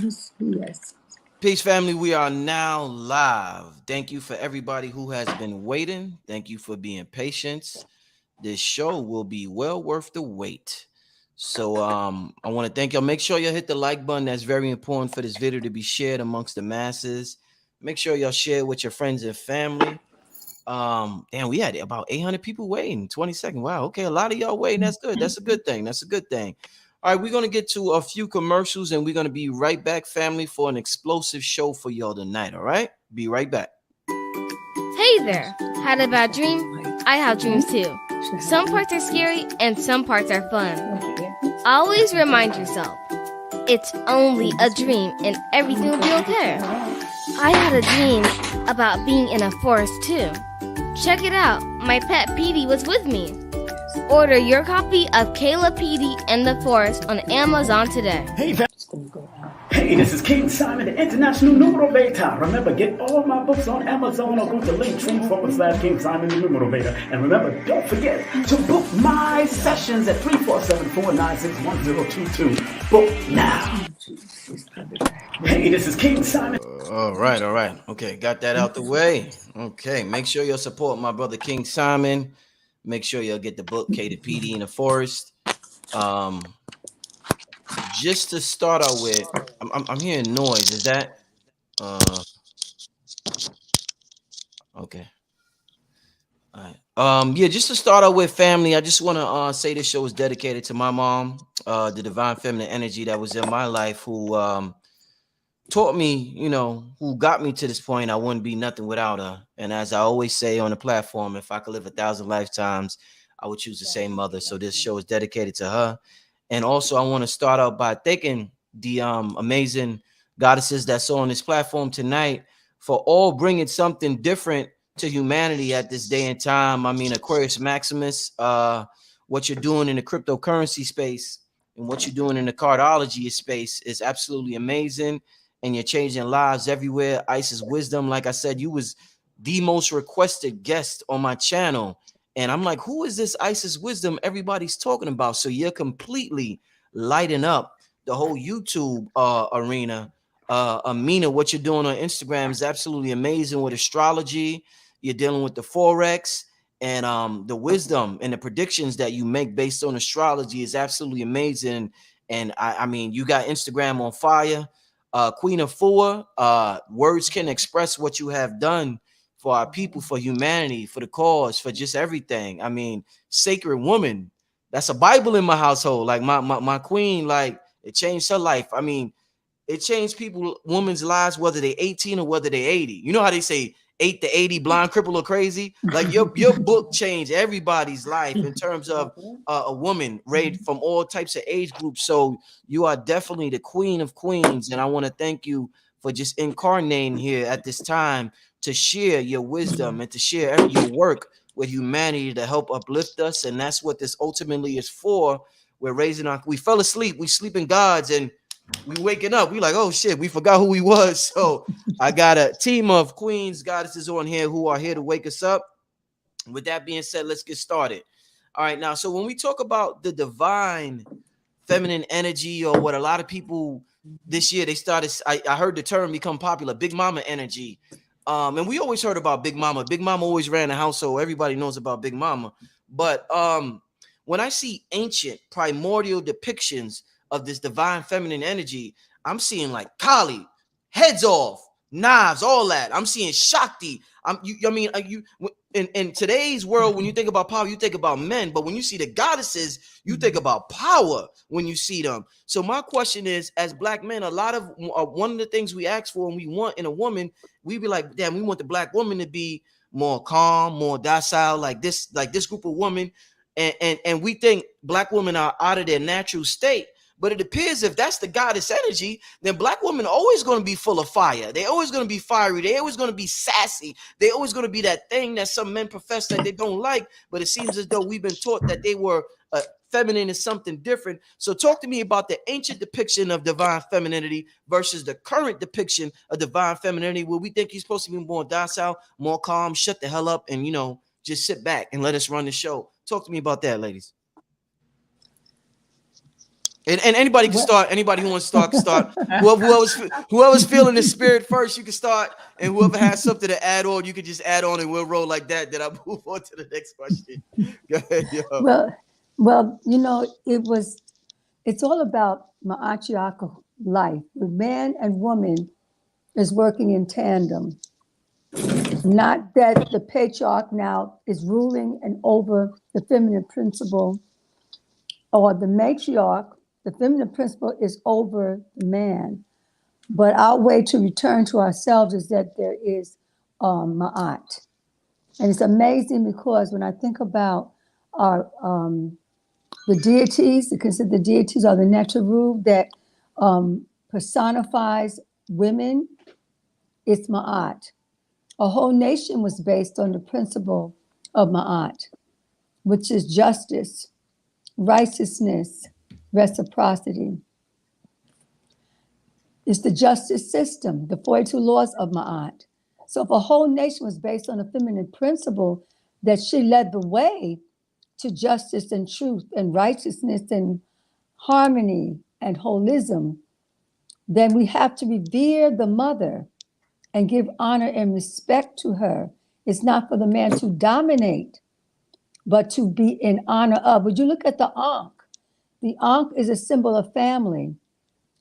Yes. Peace, family. We are now live. Thank you for everybody who has been waiting. Thank you for being patient. This show will be well worth the wait. So I want to thank y'all. Make sure y'all hit the like button. That's very important for this video to be shared amongst the masses. Make sure y'all share it with your friends and family. Damn, we had about 800 people waiting. 20 seconds. Wow. Okay, a lot of y'all waiting. That's good. That's a good thing. That's a good thing. All right, we're gonna get to a few commercials and we're gonna be right back, family, for an explosive show for y'all tonight. All right, be right back. Hey there! Had a bad dream? I have dreams too. Some parts are scary and some parts are fun. Always remind yourself, it's only a dream and everything will be okay. I had a dream about being in a forest too. Check it out, my pet Petey was with me. Order your copy of Kayla Petey and the Forest on Amazon today. Hey, this is King Simon, the international numerator. Remember, get all my books on Amazon or go to linktree.com/King Simon the numerator. And remember, don't forget to book my sessions at 347-496-1022. Book now. Hey, this is King Simon. All right, all right. Okay, got that out the way. Okay, make sure you'll support my brother King Simon. Make sure you'll get the book K to PD in the Forest. Just to start out with, I'm hearing noise. Is that okay? All right. Yeah, just to start out with, family, I just want to say this show is dedicated to my mom, the divine feminine energy that was in my life, who taught me, who got me to this point. I wouldn't be nothing without her. And as I always say on the platform, if I could live 1,000 lifetimes, I would choose the same mother. So this show is dedicated to her. And also, I want to start out by thanking the amazing goddesses that's on this platform tonight for all bringing something different to humanity at this day and time. I mean, Aquarius Maximus, what you're doing in the cryptocurrency space and what you're doing in the cardology space is absolutely amazing. And you're changing lives everywhere. Isis Wisdom, like I said, you was the most requested guest on my channel. And I'm like, who is this Isis Wisdom everybody's talking about? So you're completely lighting up the whole YouTube arena. Aminah, what you're doing on Instagram is absolutely amazing with astrology. You're dealing with the Forex and the wisdom and the predictions that you make based on astrology is absolutely amazing. And I mean, you got Instagram on fire. Queen Afua, words can express what you have done for our people, for humanity, for the cause, for just everything. I mean, sacred woman. That's a Bible in my household. Like my queen, like it changed her life. I mean, it changed people, women's lives, whether they're 18 or whether they're 80. You know how they say 8 to 80, blind, cripple, or crazy? Like your book changed everybody's life in terms of a woman raised from all types of age groups. So you are definitely the queen of queens. And I want to thank you for just incarnating here at this time to share your wisdom and to share your work with humanity to help uplift us. And that's what this ultimately is for. We're raising we fell asleep, we sleeping gods, and we waking up. We like, oh shit, we forgot who we was. So I got a team of queens, goddesses on here who are here to wake us up. With that being said, let's get started. All right, now, so when we talk about the divine feminine energy, or what a lot of people this year they started, I heard the term become popular, Big Mama energy. And we always heard about Big Mama. Big Mama always ran the household. Everybody knows about Big Mama. But when I see ancient primordial depictions of this divine feminine energy, I'm seeing like Kali, heads off, knives, all that. I'm seeing Shakti. In today's world, when you think about power, you think about men. But when you see the goddesses, you think about power when you see them. So my question is, as Black men, a lot of one of the things we ask for and we want in a woman, we be like, damn, we want the Black woman to be more calm, more docile, like this group of women. And we think Black women are out of their natural state. But it appears if that's the goddess energy, then Black women are always going to be full of fire. They're always going to be fiery. They're always going to be sassy. They're always going to be that thing that some men profess that they don't like. But it seems as though we've been taught that they were feminine is something different. So talk to me about the ancient depiction of divine femininity versus the current depiction of divine femininity, where we think he's supposed to be more docile, more calm, shut the hell up, and, just sit back and let us run the show. Talk to me about that, ladies. And anybody can Well, start. Anybody who wants to start can start. Whoever's feeling the spirit first, you can start. And whoever has something to add on, you can just add on, and we'll roll like that. Then I move on to the next question. Go ahead, yo. well, it's all about matriarchal life. The man and woman is working in tandem. Not that the patriarch now is ruling and over the feminine principle, or the matriarch, the feminine principle is over the man. But our way to return to ourselves is that there is ma'at. And it's amazing because when I think about our the deities, because the deities are the Neteru that personifies women, it's ma'at. A whole nation was based on the principle of ma'at, which is justice, righteousness, reciprocity. It's the justice system, the 42 laws of Ma'at. So if a whole nation was based on a feminine principle, that she led the way to justice and truth and righteousness and harmony and holism, then we have to revere the mother and give honor and respect to her. It's not for the man to dominate, but to be in honor of. Would you look at the Ankh? The Ankh is a symbol of family.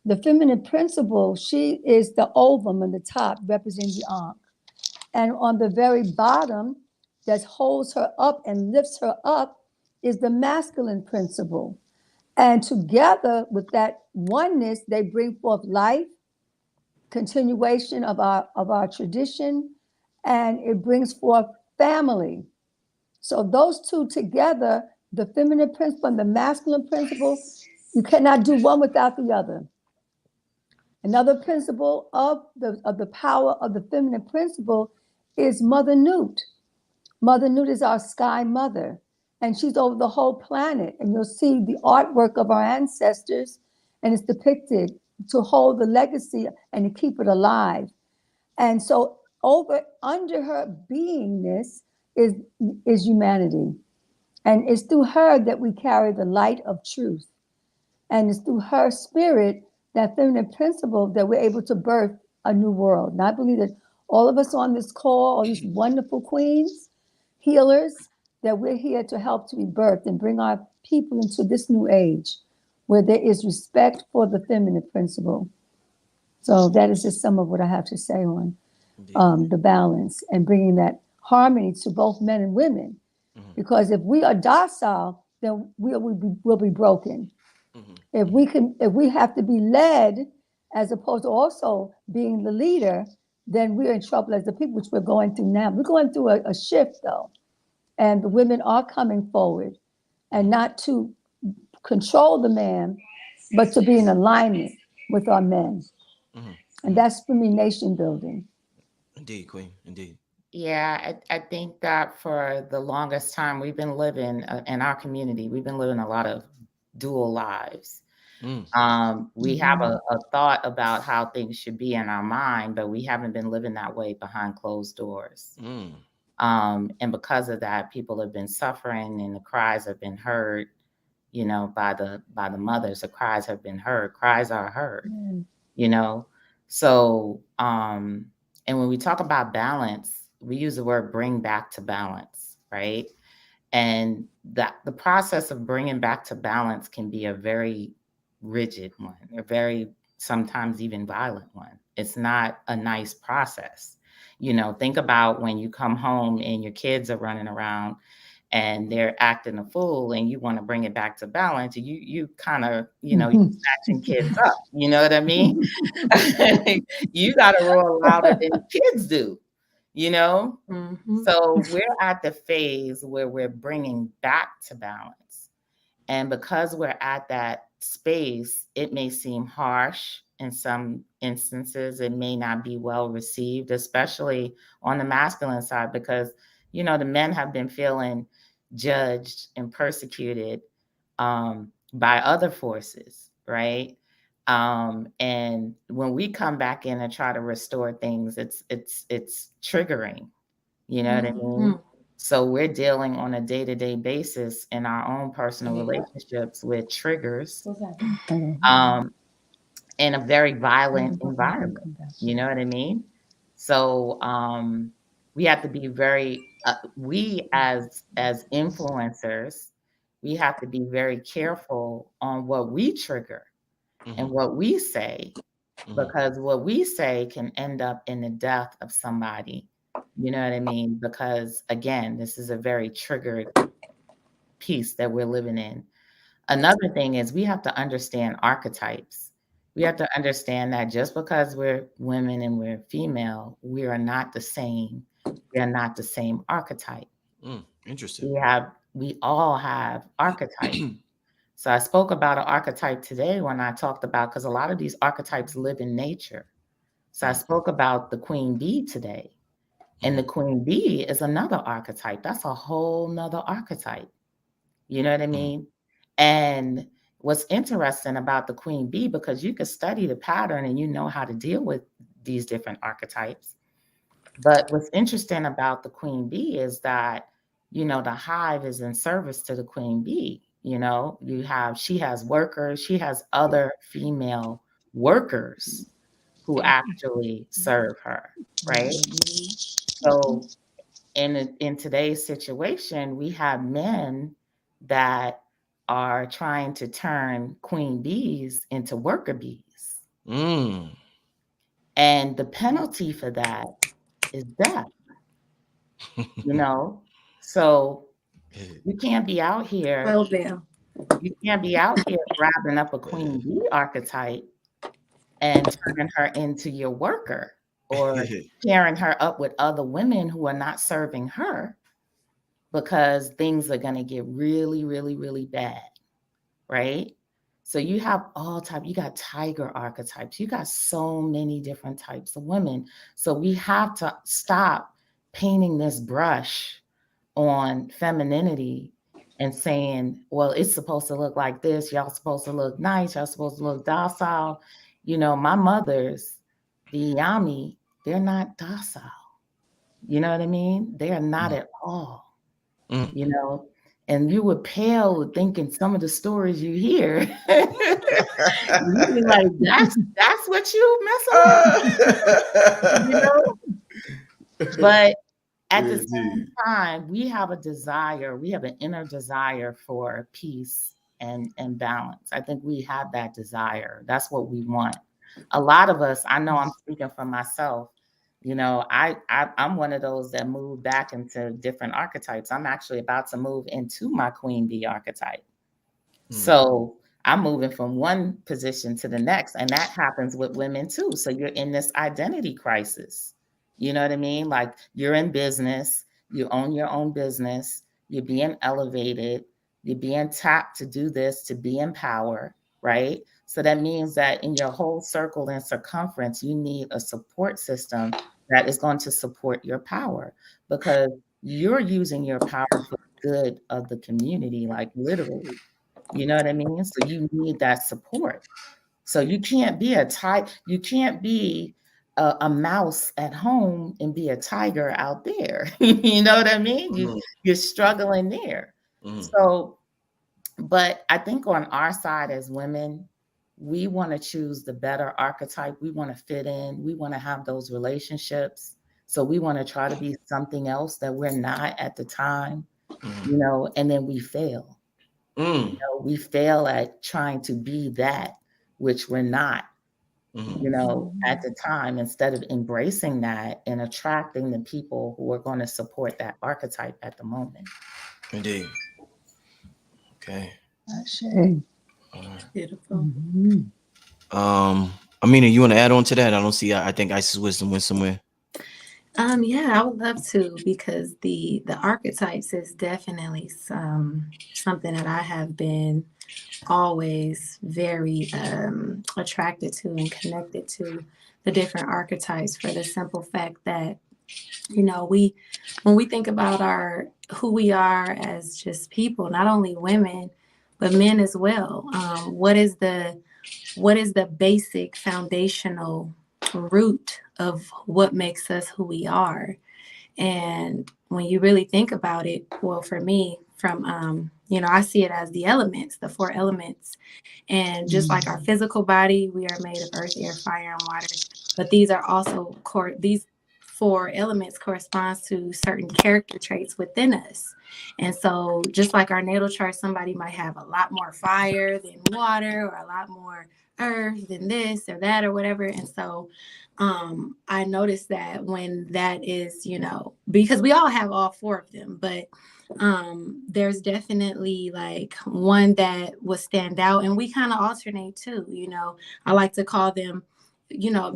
The feminine principle, she is the ovum on the top, representing the Ankh. And on the very bottom, that holds her up and lifts her up, is the masculine principle. And together with that oneness, they bring forth life, continuation of our tradition, and it brings forth family. So those two together, the feminine principle and the masculine principle, you cannot do one without the other. Another principle of the power of the feminine principle is Mother Newt. Mother Newt is our sky mother, and she's over the whole planet. And you'll see the artwork of our ancestors, and it's depicted to hold the legacy and to keep it alive. And so over under her beingness is humanity. And it's through her that we carry the light of truth. And it's through her spirit, that feminine principle, that we're able to birth a new world. And I believe that all of us on this call, all these wonderful queens, healers, that we're here to help to be birthed and bring our people into this new age where there is respect for the feminine principle. So that is just some of what I have to say on Indeed. the balance and bringing that harmony to both men and women. Mhm. Because if we are docile, then we'll be broken. Mhm. If we have to be led as opposed to also being the leader, then we're in trouble as the people, which we're going through now. We're going through a shift though, and the women are coming forward, and not to control the man, but to be in alignment with our men. Mhm. And that's for me nation building. Indeed, Queen. Indeed. Yeah, I think that for the longest time, we've been living in our community, we've been living a lot of dual lives. Mm. We have a thought about how things should be in our mind, but we haven't been living that way behind closed doors. Mm. And because of that, people have been suffering, and the cries have been heard, by the mothers. The cries have been heard. Cries are heard, Mm. you know. So, and when we talk about balance, we use the word bring back to balance, right? And that the process of bringing back to balance can be a very rigid one, a very sometimes even violent one. It's not a nice process. Think about when you come home and your kids are running around and they're acting a fool, and you want to bring it back to balance. You kind of, you snatching kids up. You know what I mean? You got to roar louder than the kids do. You know, Mhm. so we're at the phase where we're bringing back to balance. And because we're at that space, it may seem harsh in some instances. It may not be well received, especially on the masculine side, because, the men have been feeling judged and persecuted by other forces, right? And when we come back in and try to restore things, it's triggering. You know what I mean? So we're dealing on a day-to-day basis in our own personal relationships with triggers, in a very violent environment. You know what I mean? So we have to be very, we as influencers, we have to be very careful on what we trigger and what we say, because what we say can end up in the death of somebody. You know what I mean? Because again, this is a very triggered piece that we're living in. Another thing is we have to understand archetypes. We have to understand that just because we're women and we're female, we are not the same. We are not the same archetype. Interesting. We all have archetypes. So I spoke about an archetype today when I talked about, because a lot of these archetypes live in nature. So I spoke about the queen bee today. And the queen bee is another archetype. That's a whole nother archetype. You know what I mean? And what's interesting about the queen bee, because you can study the pattern and you know how to deal with these different archetypes. But what's interesting about the queen bee is that, you know, the hive is in service to the queen bee. You know, she has workers, she has other female workers who actually serve her, right? So in today's situation, we have men that are trying to turn queen bees into worker bees. And the penalty for that is death. You know, so you can't be out here. You can't be out here grabbing up a queen bee archetype and turning her into your worker, or pairing her up with other women who are not serving her, because things are going to get really, really, really bad, right? So you have you got tiger archetypes. You got so many different types of women. So we have to stop painting this brush on femininity and saying, well, it's supposed to look like this. Y'all supposed to look nice. Y'all supposed to look docile. You know, my mothers, the Yami, they're not docile. You know what I mean? They are not at all. You know, and you would pale thinking some of the stories you hear. You be like, that's what you mess with, you know? But at the same time, we have a desire, we have an inner desire for peace and balance. I think we have that desire. That's what we want. A lot of us, I know I'm speaking for myself, you know, I'm one of those that move back into different archetypes. I'm actually about to move into my queen bee archetype. So I'm moving from one position to the next, and that happens with women too. So you're in this identity crisis. You know what I mean? Like, you're in business, you own your own business, you're being elevated, you're being tapped to do this, to be in power, right? So that means that in your whole circle and circumference, you need a support system that is going to support your power, because you're using your power for the good of the community, like literally. You know what I mean? So you need that support. So you can't be you can't be a mouse at home and be a tiger out there. You know what I mean? You're struggling there. So, but I think on our side as women, we want to choose the better archetype. We want to fit in. We want to have those relationships. So we want to try to be something else that we're not at the time, you know, and then we fail. You know, we fail at trying to be that which we're not, you know, at the time, instead of embracing that and attracting the people who are going to support that archetype at the moment. Indeed. Okay. Beautiful. Aminah, you want to add on to that? I don't see. I think Isis Wisdom went somewhere. Yeah, I would love to, because the archetypes is definitely something that I have been always very attracted to and connected to, the different archetypes, for the simple fact that, you know, when we think about who we are as just people, not only women but men as well, what is the basic foundational root of what makes us who we are? And when you really think about it, well, for me, from I see it as the elements, the 4 elements. And just like our physical body, we are made of earth, air, fire, and water. But these are also these 4 elements corresponds to certain character traits within us. And so just like our natal chart, somebody might have a lot more fire than water, or a lot more earth than this or that or whatever. And so I noticed that when that is, because we all have all 4 of them, but there's definitely like one that will stand out, and we kind of alternate too. I like to call them,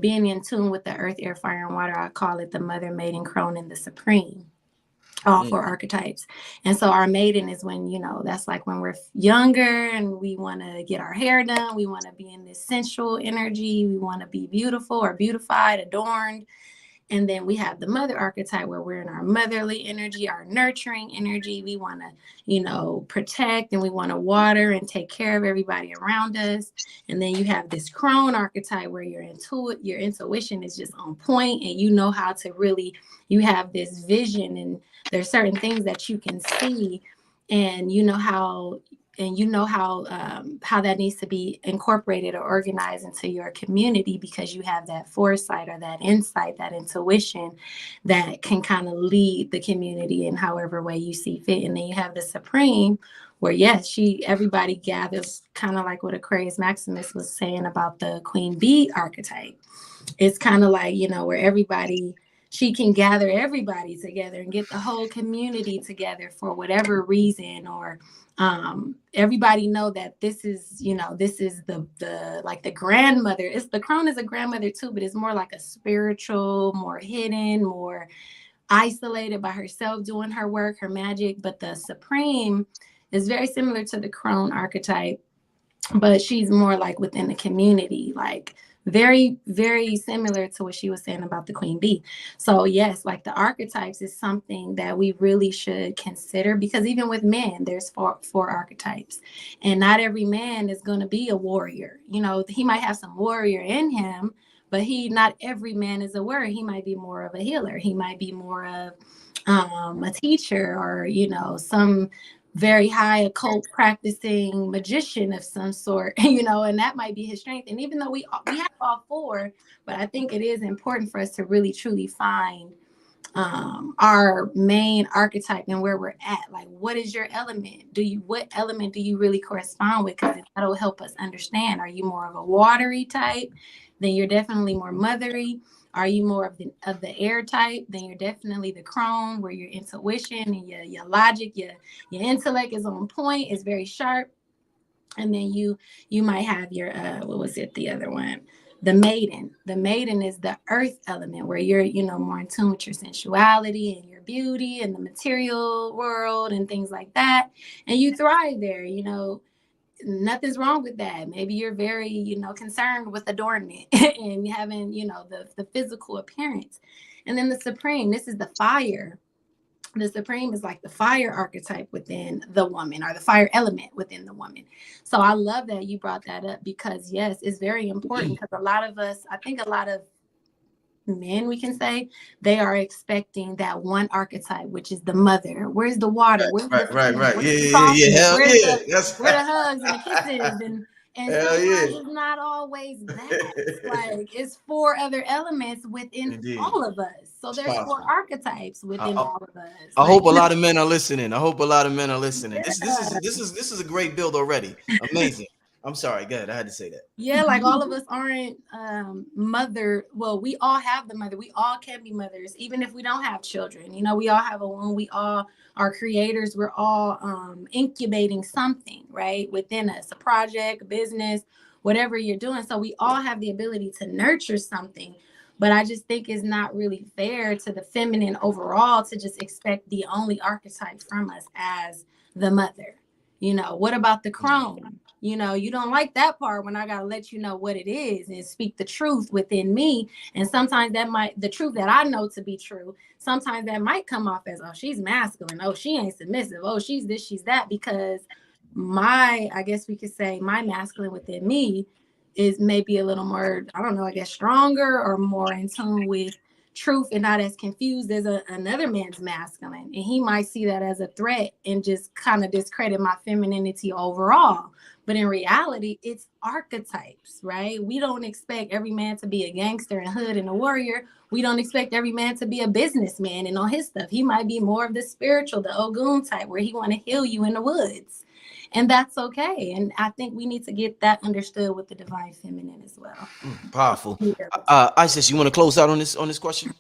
being in tune with the earth, air, fire, and water. I call it the mother, maiden, crone, and the supreme, all 4 archetypes. And so our maiden is when, that's like when we're younger and we want to get our hair done. We want to be in this sensual energy. We want to be beautiful or beautified, adorned. And then we have the mother archetype where we're in our motherly energy, our nurturing energy. We want to, protect, and we want to water and take care of everybody around us. And then you have this crone archetype where your intuition is just on point, and you know how to really, you have this vision, and there's certain things that you can see, and you know how that needs to be incorporated or organized into your community, because you have that foresight or that insight, that intuition that can kind of lead the community in however way you see fit. And then you have the supreme, where yes, everybody gathers, kind of like what Aquarius Maximus was saying about the queen bee archetype. It's kind of like, where she can gather everybody together and get the whole community together for whatever reason, or everybody know that this is the like the grandmother. The crone is a grandmother too, but it's more like a spiritual, more hidden, more isolated by herself, doing her work, her magic. But the supreme is very similar to the crone archetype, but she's more like within the community, like very, very similar to what she was saying about the queen bee. So yes, like the archetypes is something that we really should consider, because even with men, there's four archetypes, and not every man is going to be a warrior. He might have some warrior in him, but not every man is a warrior. He might be more of a healer. He might be more of a teacher, or some very high occult practicing magician of some sort, and that might be his strength. And even though we have all 4, but I think it is important for us to really truly find our main archetype and where we're at. Like, what is your element? What element do you really correspond with? Because that'll help us understand. Are you more of a watery type? Then you're definitely more mothery. Are you more of the air type? Then you're definitely the crone, where your intuition and your logic, your intellect is on point, is very sharp. And then you might have your what was it, the other one? The maiden. The maiden is the earth element, where you're more in tune with your sensuality and your beauty and the material world and things like that. And you thrive there, nothing's wrong with that. Maybe you're very, concerned with adornment and having, the physical appearance. And then the supreme, this is the fire. The supreme is like the fire archetype within the woman, or the fire element within the woman. So I love that you brought that up, because yes, it's very important, because a lot of us, I think a lot of men, we can say, they are expecting that one archetype, which is the mother. Where's the water? Where's right. Where's Yeah. Hell where's yeah. where the hugs and the kisses? And sometimes it's not always that. Like, it's 4 other elements within all of us. So there's 4 archetypes within all of us. I hope a lot of men are listening. This is a great build already. Amazing. I'm sorry. Go ahead. I had to say that. Yeah, like all of us aren't mother. Well, we all have the mother. We all can be mothers, even if we don't have children. We all have a womb. We all are creators. We're all incubating something, right, within us, a project, a business, whatever you're doing. So we all have the ability to nurture something. But I just think it's not really fair to the feminine overall to just expect the only archetype from us as the mother. What about the crone? You don't like that part when I got to let you know what it is and speak the truth within me. And sometimes the truth that I know to be true, sometimes that might come off as, oh, she's masculine. Oh, she ain't submissive. Oh, she's this, she's that. Because I guess we could say my masculine within me is maybe a little more, I don't know, I guess stronger or more in tune with truth and not as confused as another man's masculine. And he might see that as a threat and just kind of discredit my femininity overall. But in reality, it's archetypes, right? We don't expect every man to be a gangster and hood and a warrior. We don't expect every man to be a businessman and all his stuff. He might be more of the spiritual, the Ogun type, where he want to heal you in the woods. And that's okay. And I think we need to get that understood with the divine feminine as well. Powerful. Isis, you want to close out on this question?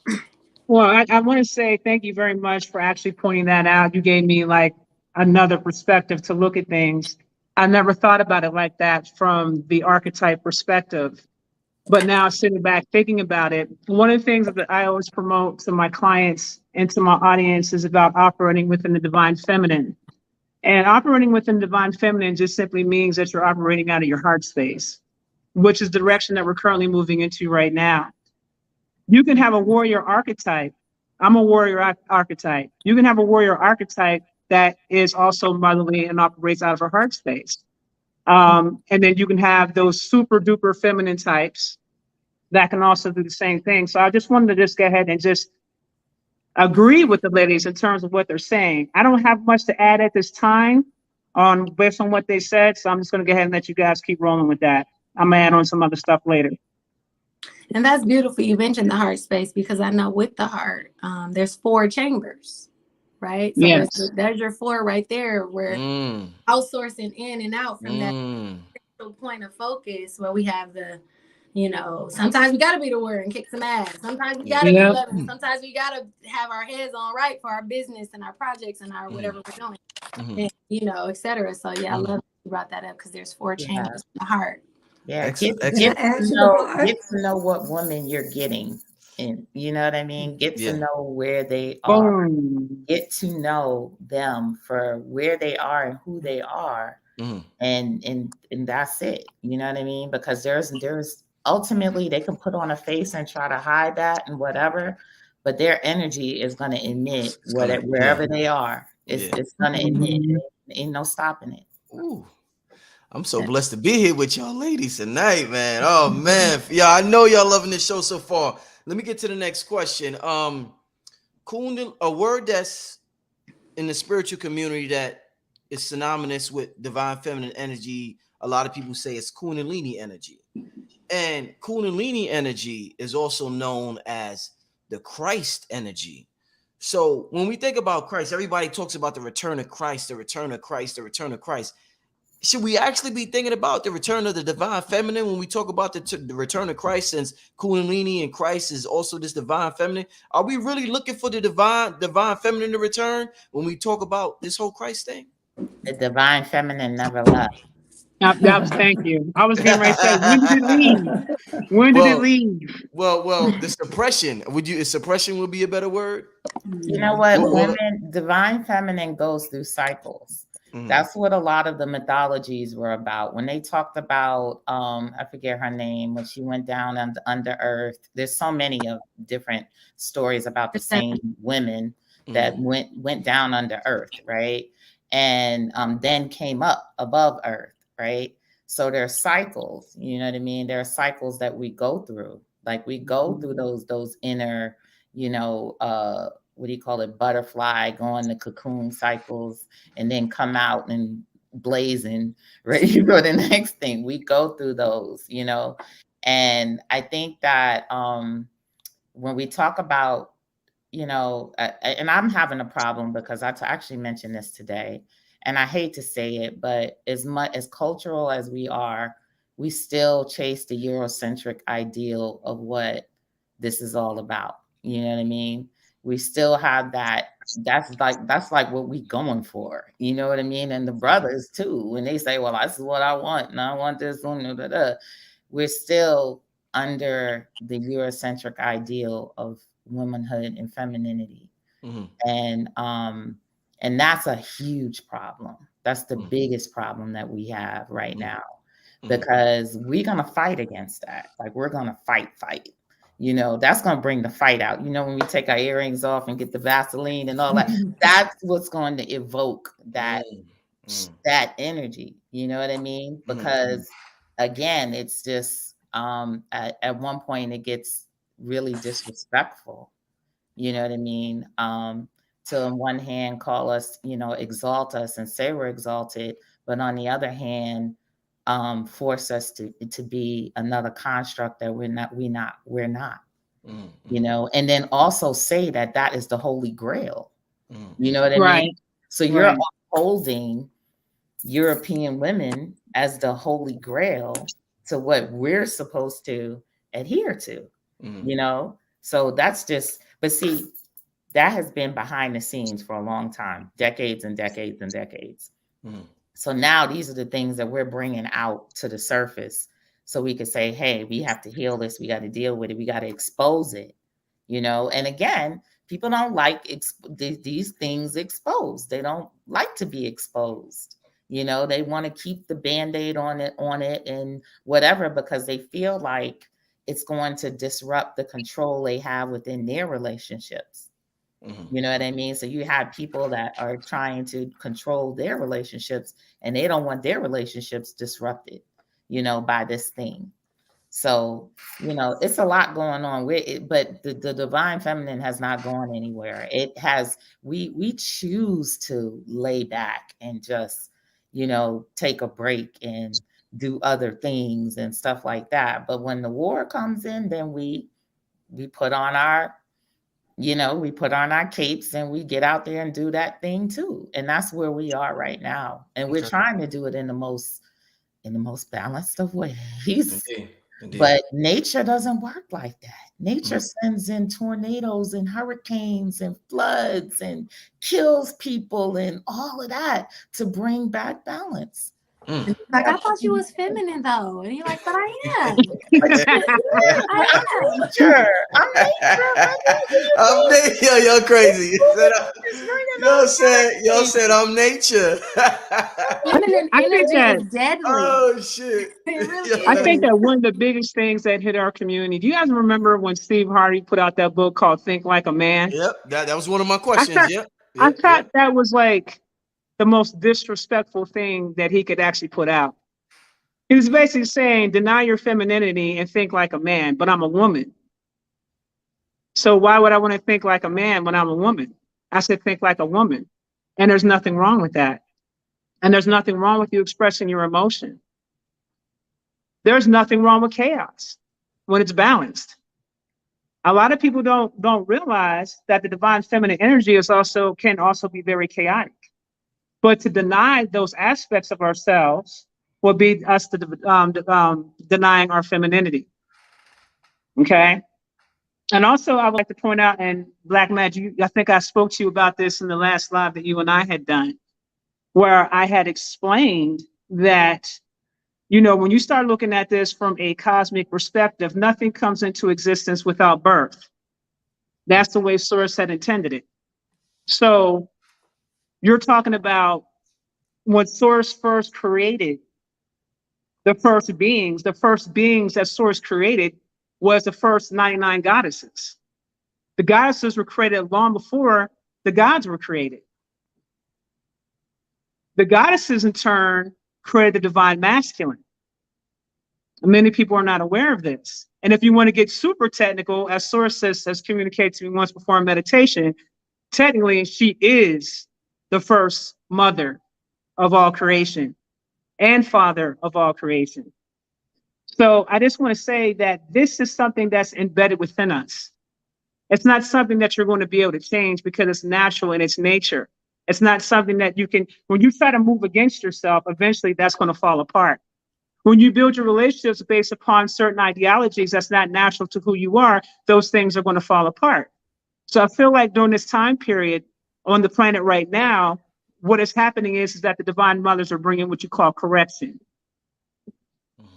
Well, I want to say thank you very much for actually pointing that out. You gave me like another perspective to look at things. I never thought about it like that from the archetype perspective. But now sitting back thinking about it, one of the things that I always promote to my clients and to my audience is about operating within the divine feminine. And operating within divine feminine just simply means that you're operating out of your heart space, which is the direction that we're currently moving into right now. You can have a warrior archetype. I'm a warrior archetype. You can have a warrior archetype that is also motherly and operates out of her heart space. And then you can have those super duper feminine types that can also do the same thing. So I just wanted to just go ahead and just agree with the ladies in terms of what they're saying. I don't have much to add at this time based on what they said. So I'm just going to go ahead and let you guys keep rolling with that. I'm going to add on some other stuff later. And that's beautiful. You mentioned the heart space, because I know with the heart, there's 4 chambers, right? So Yes. there's your 4 right there, where outsourcing in and out from that point of focus, where we have the, sometimes we got to be the warrior and kick some ass. Sometimes we got to be loving. Sometimes we got to have our heads on right for our business and our projects and our whatever we're doing, and, et cetera. So yeah, I love that you brought that up, because there's 4 chambers in the heart. Yeah, Excellent. get to know what woman you're getting, and you know what I mean. Get to know where they are. Get to know them for where they are and who they are, and that's it. You know what I mean? Because there's ultimately they can put on a face and try to hide that and whatever, but their energy is going to emit wherever they are. It's going to emit. Ain't no stopping it. Ooh. I'm so blessed to be here with y'all ladies tonight, man. Oh man. Yeah, I know y'all loving this show so far. Let me get to the next question. A word that's in the spiritual community that is synonymous with divine feminine energy. A lot of people say it's Kundalini energy. And Kundalini energy is also known as the Christ energy. So when we think about Christ, everybody talks about the return of Christ, the return of Christ, the return of Christ. Should we actually be thinking about the return of the divine feminine when we talk about the return of Christ, since Kundalini and Christ is also this divine feminine? Are we really looking for the divine feminine to return when we talk about this whole Christ thing? The divine feminine never left. Thank you. I was getting ready to say, when did it leave? When did it leave? Well, the suppression. Suppression would be a better word? You know what? Women, divine feminine goes through cycles. That's what a lot of the mythologies were about. When they talked about, I forget her name, when she went down under earth. There's so many of different stories about the same women that went down under earth, right? And then came up above earth, right? So there are cycles, you know what I mean? There are cycles that we go through. Like we go through those inner, what do you call it? Butterfly, going the cocoon cycles, and then come out and blazing, ready for the next thing. We go through those, and I think that when we talk about, and I'm having a problem because I actually mentioned this today, and I hate to say it, but as much as cultural as we are, we still chase the Eurocentric ideal of what this is all about. You know what I mean? We still have that. That's like what we going for. You know what I mean? And the brothers too, when they say, well, this is what I want, and I want this one, we're still under the Eurocentric ideal of womanhood and femininity. And that's a huge problem. That's the biggest problem that we have right now, because we're going to fight against that. Like we're going to fight. That's going to bring the fight out. When we take our earrings off and get the Vaseline and all that, that's what's going to evoke that energy. You know what I mean? Because again, it's just at one point it gets really disrespectful. You know what I mean? To on one hand call us, exalt us and say we're exalted, but on the other hand, force us to be another construct that we're not. And then also say that is the Holy Grail. You know what I Right. mean? So you're upholding European women as the Holy Grail to what we're supposed to adhere to, So that's just, but see, that has been behind the scenes for a long time, decades and decades and decades. So now these are the things that we're bringing out to the surface so we could say, hey, we have to heal this. We got to deal with it. We got to expose it, And again, people don't like these things exposed. They don't like to be exposed. They want to keep the Band-Aid on it and whatever, because they feel like it's going to disrupt the control they have within their relationships. You know what I mean? So you have people that are trying to control their relationships and they don't want their relationships disrupted, by this thing. So, it's a lot going on with it, but the divine feminine has not gone anywhere. It has, we choose to lay back and just, take a break and do other things and stuff like that. But when the war comes in, then we put on our we put on our capes and we get out there and do that thing too. And that's where we are right now. And we're trying to do it in the most balanced of ways. Indeed. But nature doesn't work like that. Nature sends in tornadoes and hurricanes and floods and kills people and all of that to bring back balance. Like, I thought you was feminine though. And you're like, but I am. I'm nature. I'm nature. Yo, crazy. Yo said I'm nature. Feminine energy is deadly. Oh shit. It really I is. think that one of the biggest things that hit our community. Do you guys remember when Steve Harvey put out that book called Think Like a Man? Yep, that was one of my questions. I thought that was like the most disrespectful thing that he could actually put out. He was basically saying, deny your femininity and think like a man, but I'm a woman. So why would I want to think like a man when I'm a woman? I said, think like a woman. And there's nothing wrong with that. And there's nothing wrong with you expressing your emotion. There's nothing wrong with chaos when it's balanced. A lot of people don't realize that the divine feminine energy can also be very chaotic. But to deny those aspects of ourselves will be us denying our femininity. Okay. And also, I would like to point out, and Black Magic, I think I spoke to you about this in the last live that you and I had done, where I had explained that, when you start looking at this from a cosmic perspective, nothing comes into existence without birth. That's the way Source had intended it. So you're talking about when Source first created the first beings that Source created was the first 99 goddesses. The goddesses were created long before the gods were created. The goddesses, in turn, created the divine masculine. Many people are not aware of this. And if you want to get super technical, as Source has communicated to me once before in meditation, technically she is the first mother of all creation and father of all creation. So I just want to say that this is something that's embedded within us. It's not something that you're going to be able to change because it's natural in its nature. It's not something that you can, when you try to move against yourself, eventually that's going to fall apart. When you build your relationships based upon certain ideologies that's not natural to who you are, those things are going to fall apart. So I feel like during this time period on the planet right now, what is happening is that the divine mothers are bringing what you call correction.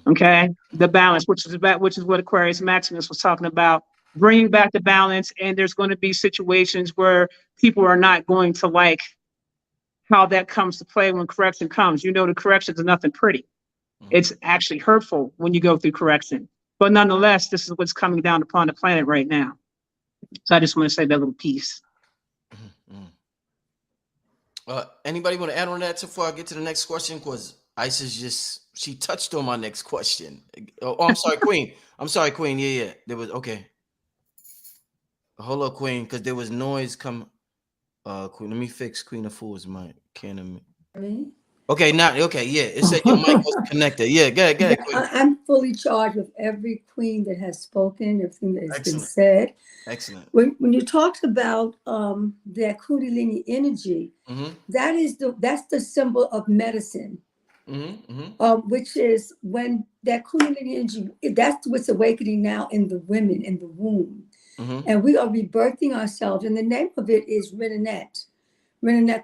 Okay, the balance, which is what Aquarius Maximus was talking about, bringing back the balance. And there's going to be situations where people are not going to like how that comes to play when correction comes. The corrections are nothing pretty. It's actually hurtful when you go through correction. But nonetheless, this is what's coming down upon the planet right now. So I just want to say that little piece. Anybody want to add on that before I get to the next question? Because Isis she touched on my next question. Oh, I'm sorry, Queen. I'm sorry, Queen. Yeah. There was okay. Hold up, Queen, because there was noise come. Queen, let me fix Queen Afua's mic. Can't. Me? Okay, now, okay, yeah. It said your mic was connected. Yeah, go Yeah, ahead, Queen. I'm fully charged with every queen that has spoken, everything that has been Excellent. said. Excellent. When you talked about that Kundalini energy, Mm-hmm. that's the symbol of medicine, Mm-hmm. Mm-hmm. which is when that Kundalini energy, that's what's awakening now in the women in the womb, Mm-hmm. and we are rebirthing ourselves. And the name of it is Reninette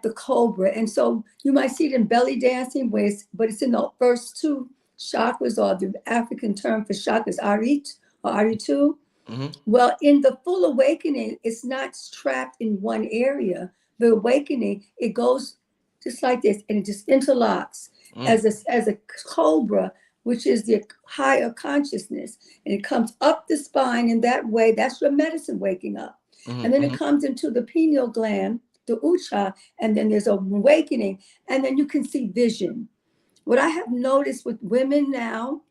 the cobra. And so you might see it in belly dancing, but it's in the first two chakras, or the African term for chakras, Arit or Aritu. Mm-hmm. Well, in the full awakening, it's not trapped in one area. The awakening, it goes just like this, and it just interlocks as a cobra, which is the higher consciousness. And it comes up the spine in that way. That's your medicine waking up. Mm-hmm. And then Mm-hmm. it comes into the pineal gland, the ucha, and then there's a awakening, and then you can see vision. What I have noticed with women now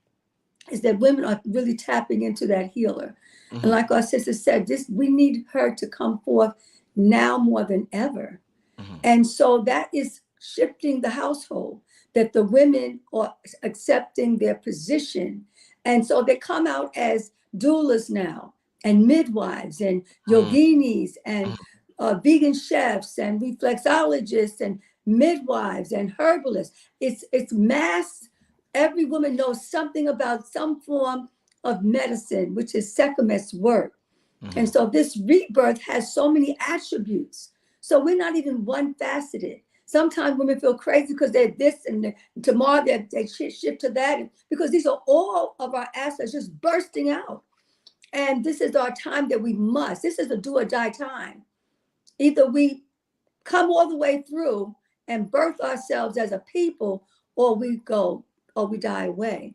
is that women are really tapping into that healer. And like our sister said, we need her to come forth now more than ever. Mm-hmm. And so that is shifting the household, that the women are accepting their position. And so they come out as doulas now, and midwives, and yoginis, and vegan chefs, and reflexologists, and midwives, and herbalists. It's mass. Every woman knows something about some form of medicine, which is Sekhmet's work. Mm-hmm. And so this rebirth has so many attributes. So we're not even one faceted. Sometimes women feel crazy because they're this, and tomorrow they shift to that, because these are all of our assets just bursting out. And this is our time that this is a do or die time. Either we come all the way through and birth ourselves as a people, or we die away.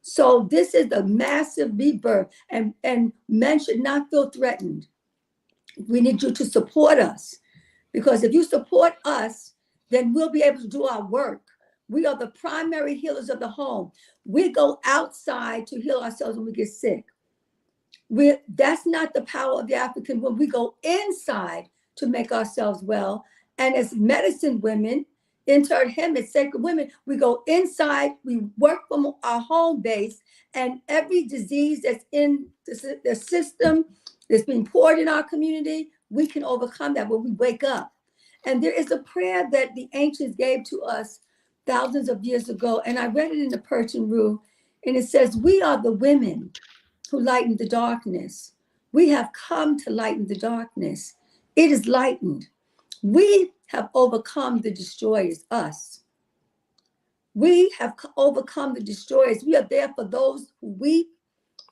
So this is the massive rebirth, and men should not feel threatened. We need you to support us, because if you support us, then we'll be able to do our work. We are the primary healers of the home. We go outside to heal ourselves when we get sick. That's not the power of the African woman. We go inside to make ourselves well. And as medicine women, entered him as sacred women, we go inside, we work from our home base, and every disease that's in the system that's being poured in our community, we can overcome that when we wake up. And there is a prayer that the ancients gave to us thousands of years ago, and I read it in the Persian Rule, and it says, "We are the women who lighten the darkness. We have come to lighten the darkness. It is lightened. We have overcome the destroyers, us. We have overcome the destroyers. We are there for those who weep,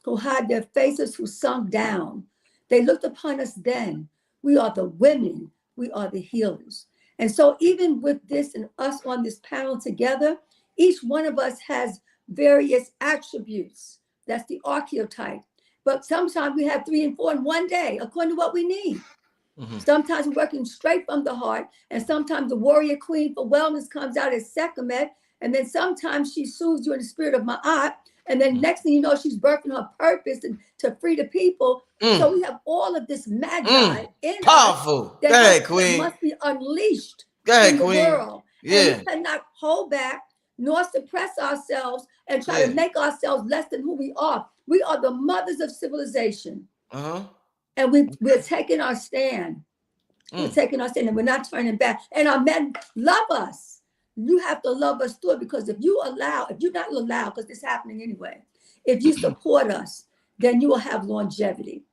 who hide their faces, who sunk down. They looked upon us then. We are the women. We are the healers." And so even with this and us on this panel together, each one of us has various attributes. That's the archetype. But sometimes we have 3 and 4 in one day, according to what we need. Mm-hmm. Sometimes we're working straight from the heart, and sometimes the warrior queen for wellness comes out as Sekhmet, and then sometimes she soothes you in the spirit of Ma'at, and then next thing you know, she's birthing her purpose and to free the people. So we have all of this magi in Powerful. us that, Go ahead, that Queen. must be unleashed Go ahead, in the Queen. world. Yeah. And we cannot hold back nor suppress ourselves and try to make ourselves less than who we are. We are the mothers of civilization. And we're taking our stand. We're taking our stand, and we're not turning back. And our men love us. You have to love us through it, because if you're not allowed, because it's happening anyway, if you support us, then you will have longevity.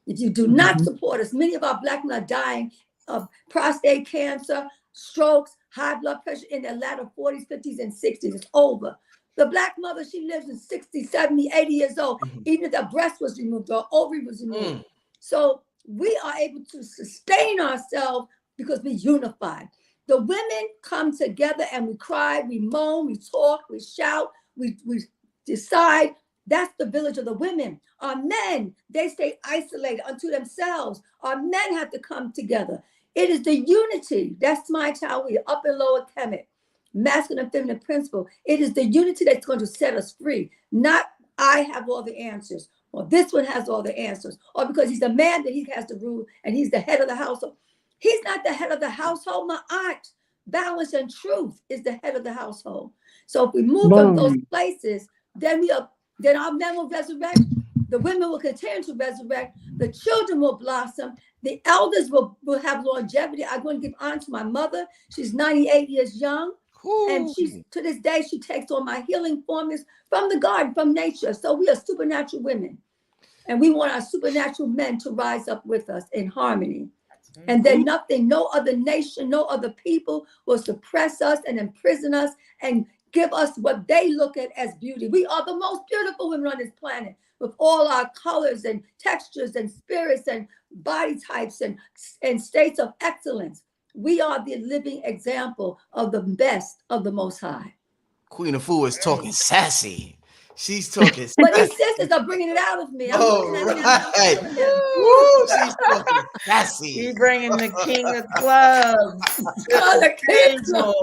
If you do not support us, many of our Black men are dying of prostate cancer, strokes, high blood pressure in their latter 40s, 50s, and 60s. It's over. The Black mother, she lives in 60, 70, 80 years old, even if the breast was removed or ovary was removed. So we are able to sustain ourselves because we unify. The women come together and we cry, we moan, we talk, we shout, we decide. That's the village of the women. Our men, they stay isolated unto themselves. Our men have to come together. It is the unity. That's my child. We upper and lower Kemet, masculine and feminine principle. It is the unity that's going to set us free. Not I have all the answers. or this one has all the answers, or because he's a man that he has to rule and he's the head of the household. He's not the head of the household. My aunt, balance and truth is the head of the household. So if we move from those places, then our men will resurrect. The women will continue to resurrect. The children will blossom. The elders will have longevity. I'm going to give honor to my mother. She's 98 years young. And she's, to this day, she takes all my healing formulas from the garden, from nature. So we are supernatural women. And we want our supernatural men to rise up with us in harmony. And then nothing, no other nation, no other people will suppress us and imprison us and give us what they look at as beauty. We are the most beautiful women on this planet, with all our colors and textures and spirits and body types and states of excellence. We are the living example of the best of the Most High. Queen Afua is talking sassy. She's talking sassy. But these sisters are bringing it out of me. Right. Woo, she's talking sassy. She's bringing the king of clubs.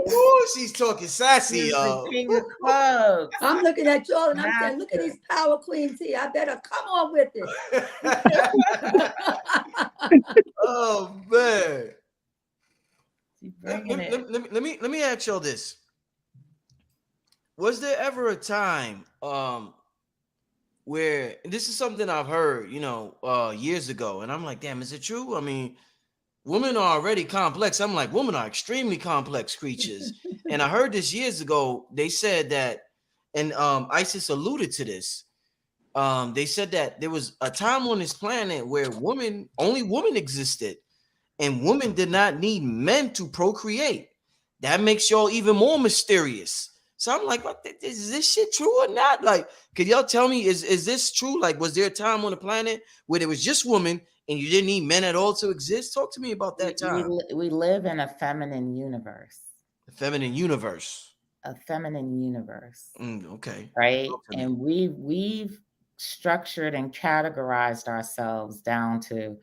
Woo, she's talking sassy, y'all. The king of clubs. I'm looking at y'all and I'm saying, look at these power queens here. I better come on with it. Oh, man. Let me ask y'all this. Was there ever a time where, and this is something I've heard, years ago, and I'm like, damn, is it true? I mean, women are already complex. I'm like, women are extremely complex creatures. And I heard this years ago. They said that, and ISIS alluded to this. They said that there was a time on this planet where only women existed, and women did not need men to procreate. That makes y'all even more mysterious. So I'm like, what, is this shit true or not? Like, could y'all tell me, is this true? Like, was there a time on the planet where there was just women and you didn't need men at all to exist? Talk to me about that time. We live in a feminine universe. A feminine universe. A feminine universe. Okay. Right? And we've structured and categorized ourselves down to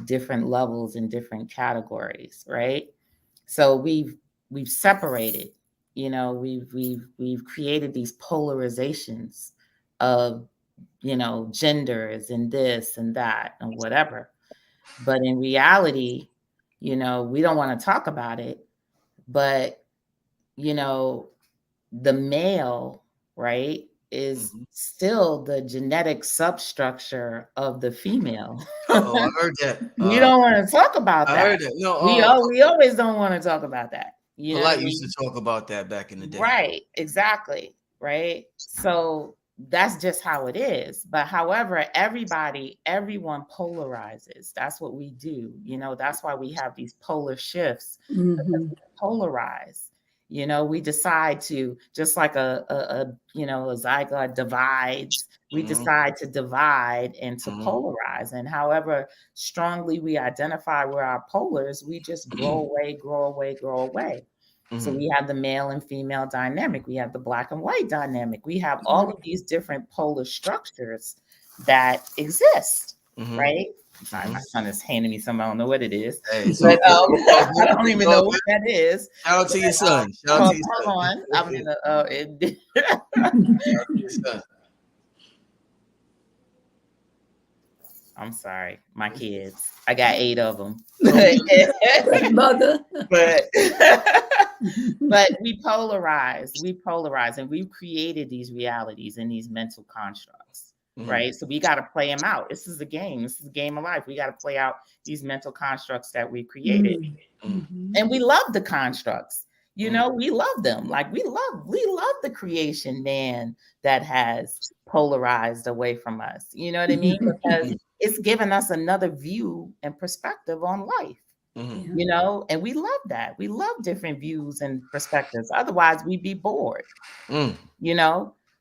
different levels and different categories, right? So we've separated. We've created these polarizations of, genders and this and that and whatever. But in reality, we don't want to talk about it. But, the male, right, is still the genetic substructure of the female. Oh, I heard that. We don't want to talk about that. I heard that. No, we always don't want to talk about that. Polite used to talk about that back in the day. Right, exactly. Right. So that's just how it is. But however, everyone polarizes. That's what we do. That's why we have these polar shifts. Mm-hmm. Polarize. We decide to, just like a zygote divides, we decide to divide and to polarize. And however strongly we identify where our polars, we just grow away. So we have the male and female dynamic. We have the black and white dynamic. We have all of these different polar structures that exist, right? Sorry, my son is handing me something. I don't know what it is. Hey, but, I don't even know what that is. Shout out to your son. Hold on. I'm in I'm sorry, my kids. I got 8 of them. Mother. But we polarize, and we've created these realities and these mental constructs, right? So we got to play them out. This is a game. This is a game of life. We got to play out these mental constructs that we created. And we love the constructs. We love them. Like we love the creation man that has polarized away from us. You know what I mean? Because it's given us another view and perspective on life. And we love that. We love different views and perspectives. Otherwise, we'd be bored.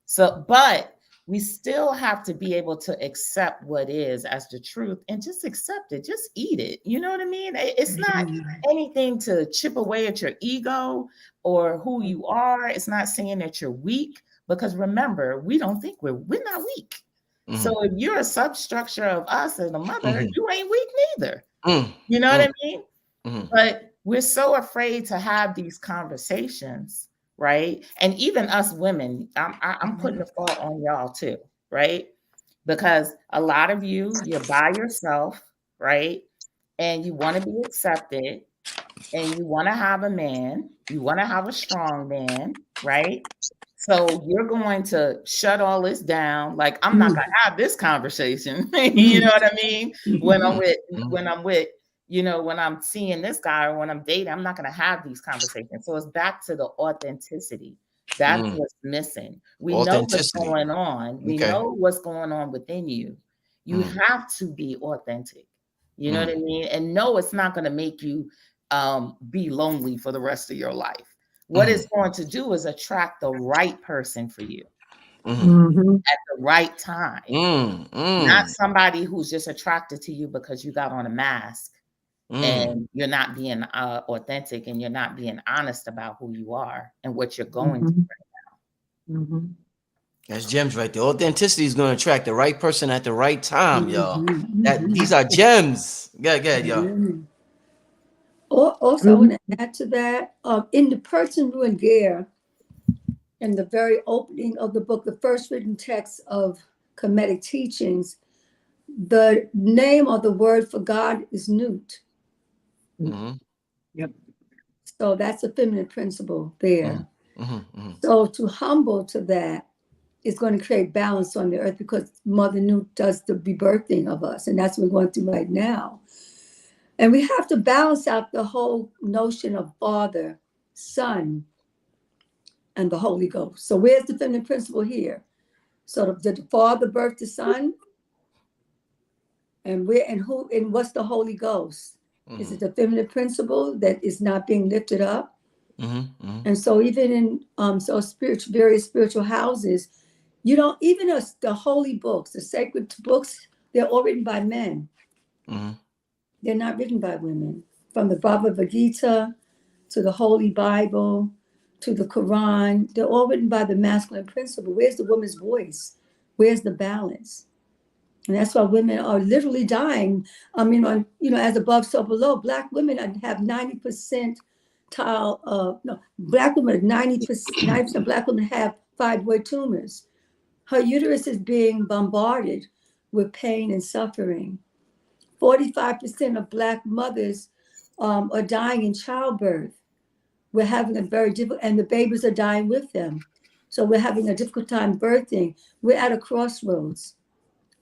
So, but we still have to be able to accept what is as the truth and just accept it. Just eat it. You know what I mean? It's not anything to chip away at your ego or who you are. It's not saying that you're weak, because remember, we don't think we're not weak. So if you're a substructure of us as a mother, you ain't weak neither. You know what I mean? But we're so afraid to have these conversations, right? And even us women, I'm putting the fault on y'all too, right? because a lot of you're by yourself, right? And you want to be accepted, and you want to have a man, you want to have a strong man, right? So you're going to shut all this down. Like, I'm not going to have this conversation. You know what I mean? When I'm with, when I'm seeing this guy or when I'm dating, I'm not going to have these conversations. So it's back to the authenticity. That's what's missing. We know what's Authenticity. going on. We know what's going on within you. You have to be authentic. You know what I mean? And no, it's not going to make you be lonely for the rest of your life. What it's going to do is attract the right person for you at the right time. Not somebody who's just attracted to you because you got on a mask and you're not being authentic, and you're not being honest about who you are and what you're going through right now. That's gems right there. Authenticity is going to attract the right person at the right time, y'all. These are gems. Good, y'all. Also, I want to add to that. In the Person Ruin Gear, in the very opening of the book, the first written text of Kemetic teachings, the name or the word for God is Nut. Yep. So that's a feminine principle there. So to humble to that is going to create balance on the earth, because Mother Nut does the rebirthing of us, and that's what we're going through right now. And we have to balance out the whole notion of Father, Son, and the Holy Ghost. So where's the feminine principle here? So did the Father birth the Son? And what's the Holy Ghost? Is it the feminine principle that is not being lifted up? And so even in various spiritual houses, even the holy books, the sacred books, they're all written by men. They're not written by women. From the Bhagavad Gita to the Holy Bible to the Quran, they're all written by the masculine principle. Where's the woman's voice? Where's the balance? And that's why women are literally dying. I mean, as above, so below. Black women have 90% black women, 90% of black women have fibroid tumors. Her uterus is being bombarded with pain and suffering. 45% of black mothers are dying in childbirth. We're having a very difficult, and the babies are dying with them. So we're having a difficult time birthing. We're at a crossroads.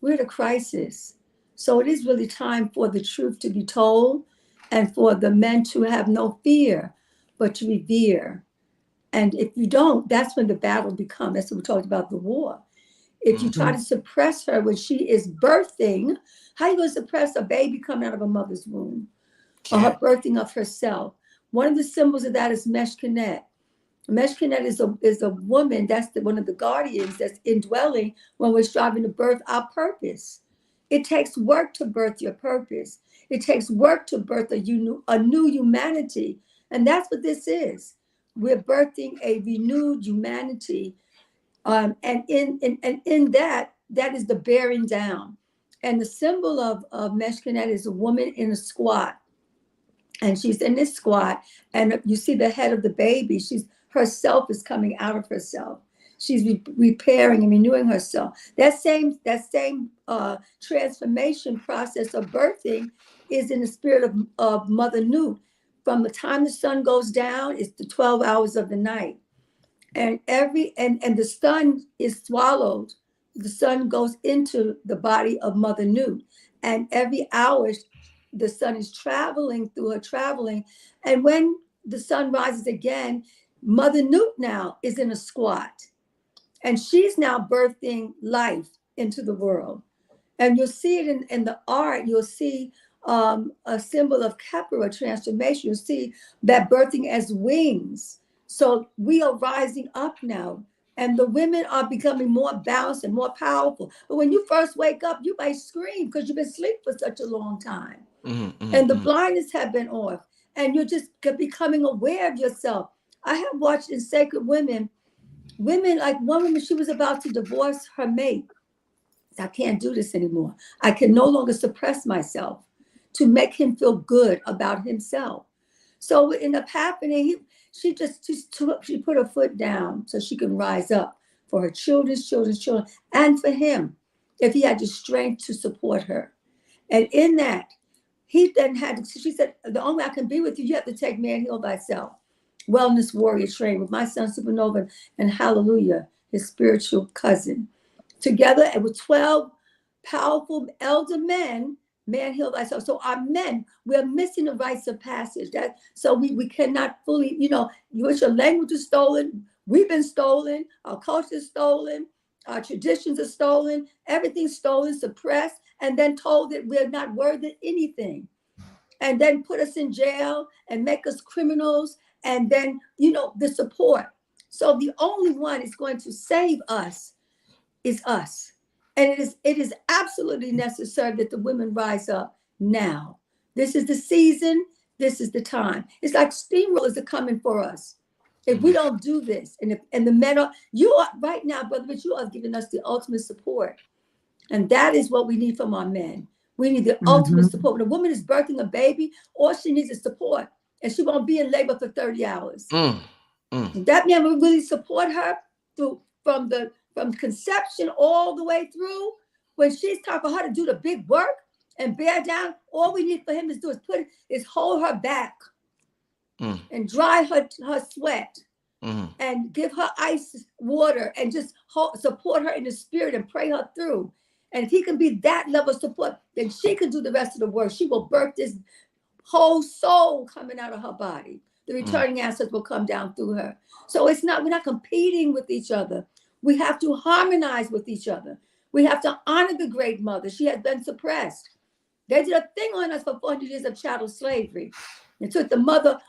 We're at a crisis. So it is really time for the truth to be told, and for the men to have no fear, but to revere. And if you don't, that's when the battle becomes. That's what we talked about, the war. If you try to suppress her when she is birthing, how are you going to suppress a baby coming out of a mother's womb? Or her birthing of herself? One of the symbols of that is Meshkinet. Meshkinet is a woman, that's one of the guardians that's indwelling when we're striving to birth our purpose. It takes work to birth your purpose. It takes work to birth a new humanity. And that's what this is. We're birthing a renewed humanity. And in that is the bearing down. And the symbol of Meshkinet is a woman in a squat. And she's in this squat, and you see the head of the baby. Herself is coming out of herself. She's repairing and renewing herself. That same transformation process of birthing is in the spirit of Mother Nut. From the time the sun goes down, it's the 12 hours of the night. And the sun is swallowed. The sun goes into the body of Mother Nut. And every hour, the sun is traveling. And when the sun rises again, Mother Nut now is in a squat. And she's now birthing life into the world. And you'll see it in the art. You'll see a symbol of Kepra, transformation. You'll see that birthing as wings. So we are rising up now. And the women are becoming more balanced and more powerful. But when you first wake up, you might scream because you've been asleep for such a long time. And the blindness have been off. And you're just becoming aware of yourself. I have watched in Sacred Women, like one woman, she was about to divorce her mate. I can't do this anymore. I can no longer suppress myself to make him feel good about himself. So what ended up happening, she put her foot down so she can rise up for her children, and for him. if he had the strength to support her. And in that, he then had, she said, the only way I can be with you, you have to take Man Heal Thyself. Wellness Warrior Training with my son Supernova and Hallelujah, his spiritual cousin. Together and with 12 powerful elder men, Man Heal Thyself. So our men, we're missing the rites of passage. That so we cannot fully, your language is stolen, we've been stolen, our culture is stolen, our traditions are stolen, everything's stolen, suppressed, and then told that we're not worth anything. And then put us in jail and make us criminals, and then, the support. So the only one is going to save us is us. And it is absolutely necessary that the women rise up now. This is the season. This is the time. It's like steamrollers are coming for us. If we don't do this, and the men are, you are right now, Brother Rich, you are giving us the ultimate support. And that is what we need from our men. We need the ultimate support. When a woman is birthing a baby, all she needs is support. And she won't be in labor for 30 hours. That man will really support her from conception all the way through. When she's time for her to do the big work and bear down, all we need for him to do is hold her back and dry her sweat and give her ice water and just support her in the spirit and pray her through. And if he can be that level of support, then she can do the rest of the work. She will birth this whole soul coming out of her body. The returning ancestors will come down through her. So we're not competing with each other. We have to harmonize with each other. We have to honor the great mother. She has been suppressed. They did a thing on us for 400 years of chattel slavery. And took the mother,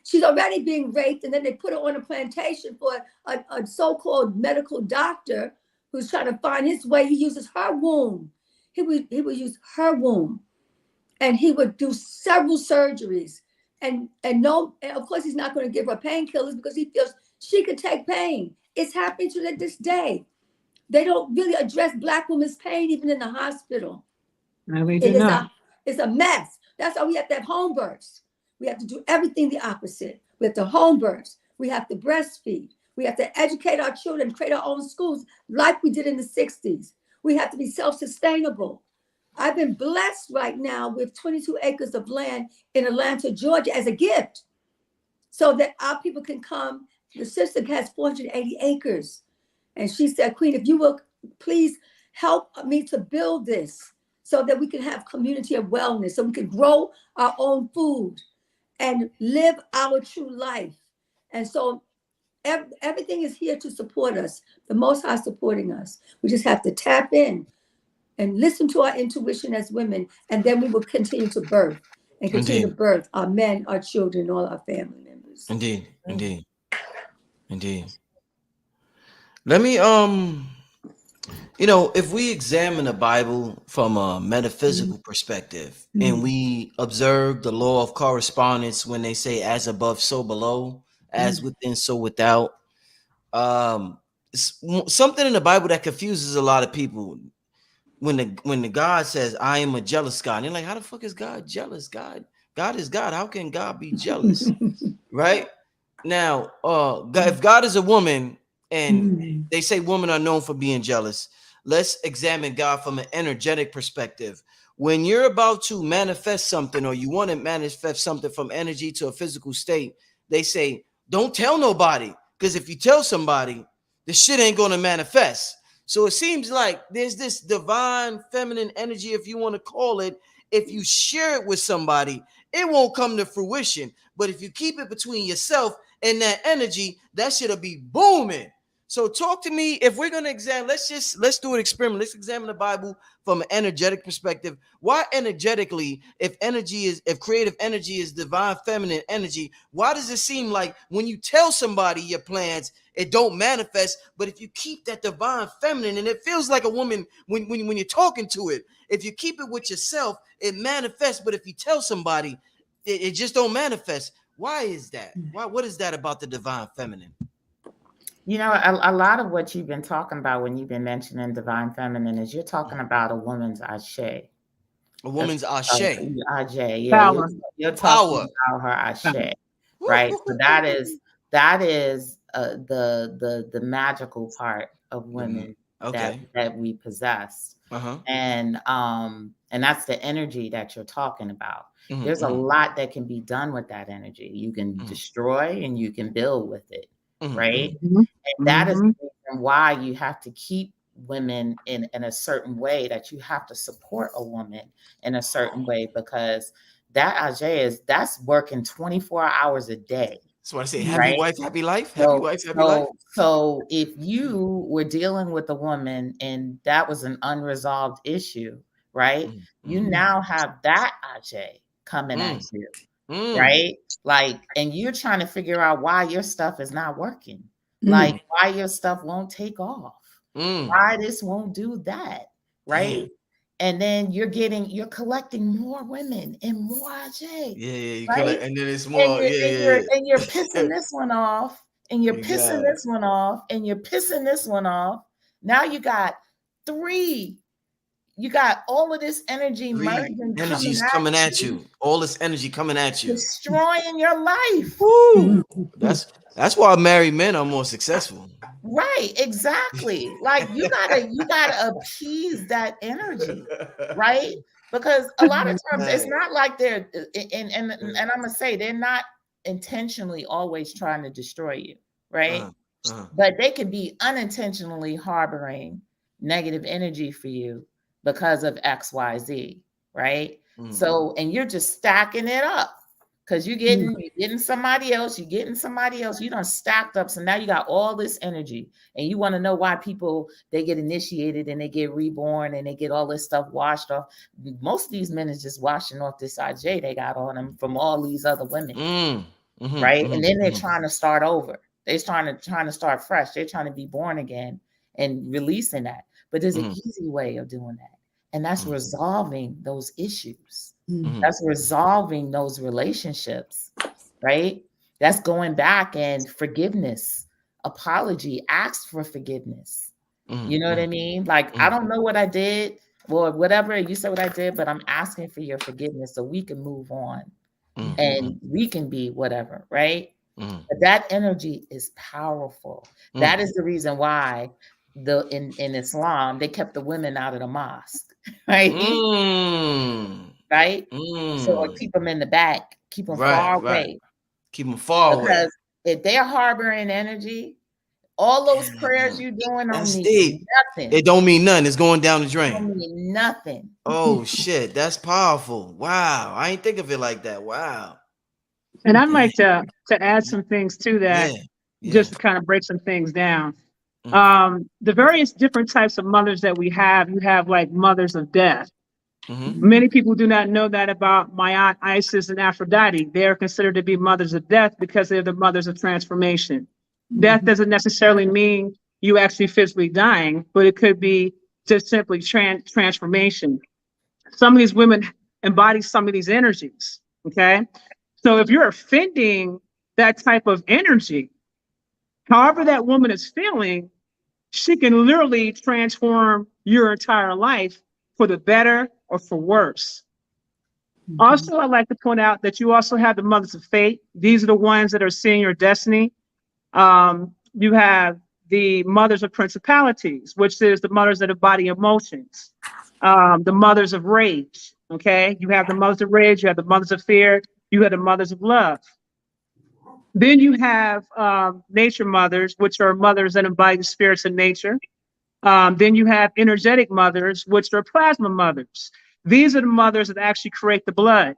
she's already being raped, and then they put her on a plantation for a so-called medical doctor who's trying to find his way. He uses her womb. He would use her womb. And he would do several surgeries. And of course, he's not going to give her painkillers because he feels she could take pain. It's happening to this day. They don't really address Black women's pain even in the hospital. No, we do not. It's a mess. That's why we have to have home births. We have to do everything the opposite. We have to home births. We have to breastfeed. We have to educate our children, create our own schools like we did in the 60s. We have to be self-sustainable. I've been blessed right now with 22 acres of land in Atlanta, Georgia as a gift so that our people can come. The sister has 480 acres. And she said, Queen, if you will please help me to build this so that we can have community of wellness, so we can grow our own food and live our true life. And so everything is here to support us. The Most High supporting us. We just have to tap in and listen to our intuition as women, and then we will continue to birth and continue to birth our men, our children, all our family members. Indeed. Let me if we examine the Bible from a metaphysical perspective and we observe the law of correspondence when they say as above so below, as within so without, something in the Bible that confuses a lot of people. When the God says, I am a jealous God, and they're like, how the fuck is God jealous? God is God. How can God be jealous? Right? Now, if God is a woman and they say women are known for being jealous, let's examine God from an energetic perspective. When you're about to manifest something or you want to manifest something from energy to a physical state, they say, don't tell nobody, because if you tell somebody, the shit ain't going to manifest. So it seems like there's this divine feminine energy, if you want to call it. If you share it with somebody, it won't come to fruition. But if you keep it between yourself and that energy, that shit'll be booming. So talk to me. If we're going to examine, let's do an experiment. Let's examine the Bible from an energetic perspective. Why energetically, if creative energy is divine feminine energy, why does it seem like when you tell somebody your plans, it don't manifest? But if you keep that divine feminine, and it feels like a woman when you're talking to it, if you keep it with yourself, it manifests. But if you tell somebody, it just don't manifest. Why is that? What is that about the divine feminine? A lot of what you've been talking about when you've been mentioning divine feminine is you're talking about a woman's ashe. A woman's ashe. Ashe, yeah. You're talking about her ashe, right? So that is the magical part of women. Okay. that we possess. And that's the energy that you're talking about. There's a lot that can be done with that energy. You can destroy and you can build with it, right? And that is the reason why you have to keep women in a certain way, that you have to support a woman in a certain way, because that Ajay that's working 24 hours a day. That's why I say happy wife, happy life. Happy So, wife, happy life. So if you were dealing with a woman and that was an unresolved issue, right? You now have that Ajay coming at you, right? Like, and you're trying to figure out why your stuff is not working, like why your stuff won't take off, why this won't do that, right? Damn. And then you're collecting more women and more Ajay. You right? collect, and then it's more, and you're pissing this one off, and you're pissing Exactly. this one off, and you're pissing this one off. Now you got 3. You got all of this energy merging, coming at you. All this energy coming at you, destroying your life. Woo. That's why married men are more successful. Right, exactly. Like you gotta appease that energy, right? Because a lot of times it's not like they're and I'm gonna say they're not intentionally always trying to destroy you, right? But they could be unintentionally harboring negative energy for you because of XYZ, right? So, and you're just stacking it up. Because you're getting somebody else, you done stacked up. So now you got all this energy, and you want to know why people, they get initiated and they get reborn and they get all this stuff washed off. Most of these men is just washing off this IJ they got on them from all these other women, right? And then they're trying to start over. They're trying to start fresh. They're trying to be born again and releasing that. But there's an easy way of doing that. And that's resolving those issues. That's resolving those relationships, right? That's going back and forgiveness, apology, ask for forgiveness. You know what I mean? Like, I don't know what I did or whatever, you said what I did, but I'm asking for your forgiveness so we can move on and we can be whatever, right? But that energy is powerful. That is the reason why in Islam, they kept the women out of the mosque, right? Right? So keep them in the back, keep them far away. Keep them far away. Because if they're harboring energy, all those prayers you're doing don't mean nothing. It don't mean nothing. It's going down the drain. It don't mean nothing. Oh shit, that's powerful. Wow, I ain't think of it like that. Wow. And I'd like to add some things to that, just to kind of break some things down. The various different types of mothers that we have, you have like mothers of death. Many people do not know that about my aunt Isis and Aphrodite. They are considered to be mothers of death because they're the mothers of transformation. Death doesn't necessarily mean you actually physically dying, but it could be just simply transformation. Some of these women embody some of these energies, okay? So if you're offending that type of energy, however that woman is feeling, she can literally transform your entire life for the better or for worse. Also, I'd like to point out that you also have the mothers of fate. These are the ones that are seeing your destiny. You have the mothers of principalities, which is the mothers that embody emotions. The mothers of rage, okay? You have the mothers of rage, you have the mothers of fear, you have the mothers of love. Then you have nature mothers, which are mothers that embody the spirits of nature. Then you have energetic mothers, which are plasma mothers. These are the mothers that actually create the blood,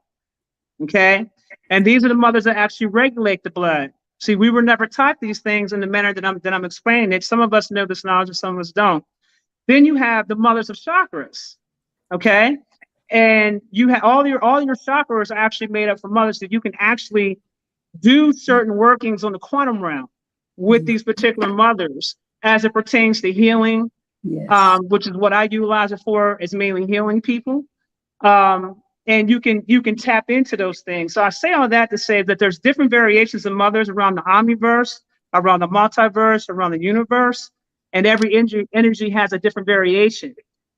okay? And these are the mothers that actually regulate the blood. See, we were never taught these things in the manner that I'm explaining it. Some of us know this knowledge and some of us don't. Then you have the mothers of chakras, okay? And you have all your chakras are actually made up from mothers that you can actually do certain workings on the quantum realm with these particular mothers as it pertains to healing, which is what I utilize it for, is mainly healing people. And you can tap into those things. So I say all that to say that there's different variations of mothers around the omniverse, around the multiverse, around the universe, and every energy has a different variation.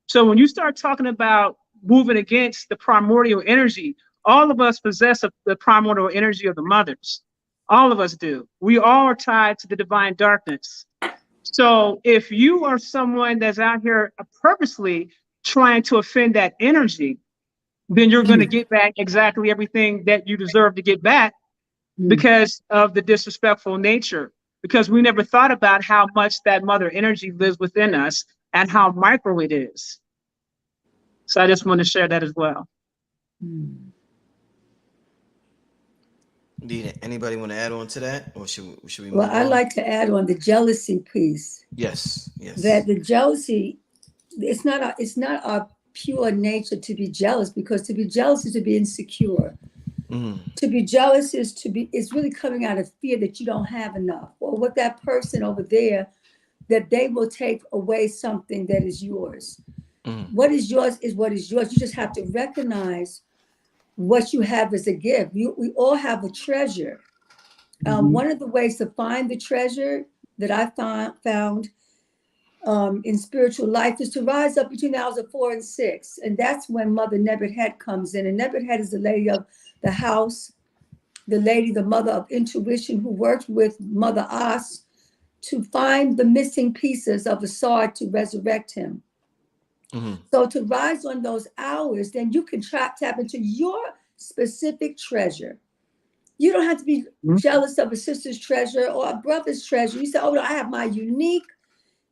So when you start talking about moving against the primordial energy, all of us possess the primordial energy of the mothers. All of us do. We all are tied to the divine darkness. So if you are someone that's out here purposely trying to offend that energy, then you're going to get back exactly everything that you deserve to get back because of the disrespectful nature. Because we never thought about how much that mother energy lives within us and how micro it is. So I just want to share that as well. Anybody want to add on to that, or should we move Well, I'd on? like to add on the jealousy piece. Yes, yes. That the jealousy, it's not our pure nature to be jealous, because to be jealous is to be insecure. To be jealous is really coming out of fear that you don't have enough, or what that person over there, that they will take away something that is yours. What is yours is what is yours. You just have to recognize what you have as a gift. We all have a treasure. One of the ways to find the treasure that I found in spiritual life is to rise up between the hours of 4 and 6. And that's when Mother Nebuchadnezzar comes in. And Nebuchadnezzar is the lady of the house, the mother of intuition, who worked with Mother As to find the missing pieces of Asar to resurrect him. So to rise on those hours, then you can tap into your specific treasure. You don't have to be jealous of a sister's treasure or a brother's treasure. You say, oh, no, I have my unique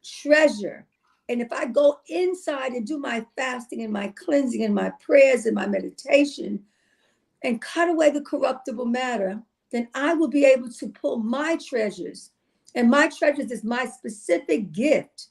treasure. And if I go inside and do my fasting and my cleansing and my prayers and my meditation and cut away the corruptible matter, then I will be able to pull my treasures. And my treasures is my specific gift.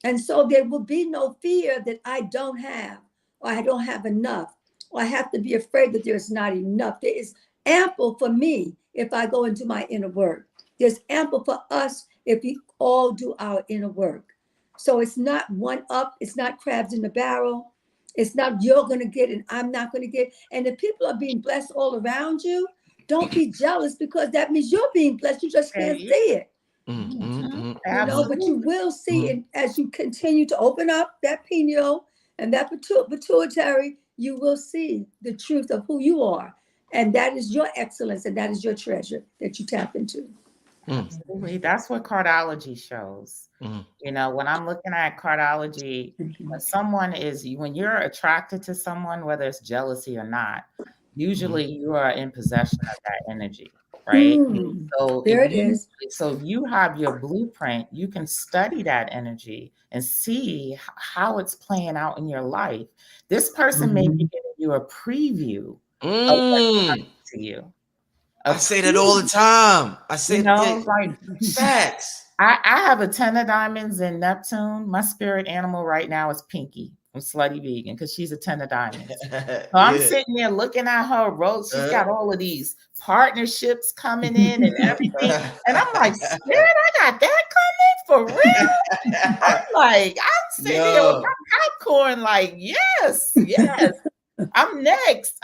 And so there will be no fear that I don't have, or I don't have enough, or I have to be afraid that there's not enough. There is ample for me if I go into my inner work. There's ample for us if we all do our inner work. So it's not one up, it's not crabs in the barrel. It's not you're going to get and I'm not going to get. And if people are being blessed all around you, don't be jealous, because that means you're being blessed. You just can't see it. You know, but you will see it as you continue to open up that pineal and that pituitary. You will see the truth of who you are, and that is your excellence, and that is your treasure that you tap into. Absolutely. That's what cardology shows. You know, when I'm looking at cardology, when you're attracted to someone, whether it's jealousy or not, usually you are in possession of that energy. Right. So there it is. So if you have your blueprint, you can study that energy and see how it's playing out in your life. This person may be giving you a preview of what's coming to you. I say that all the time. I say, like facts. I have a 10 of diamonds in Neptune. My spirit animal right now is Pinky. I'm Slutty Vegan because she's a 10 of diamonds. So I'm sitting there looking at her road. She's got all of these partnerships coming in and everything. And I'm like, Spirit, I got that coming for real? I'm sitting here with my popcorn like, yes. I'm next.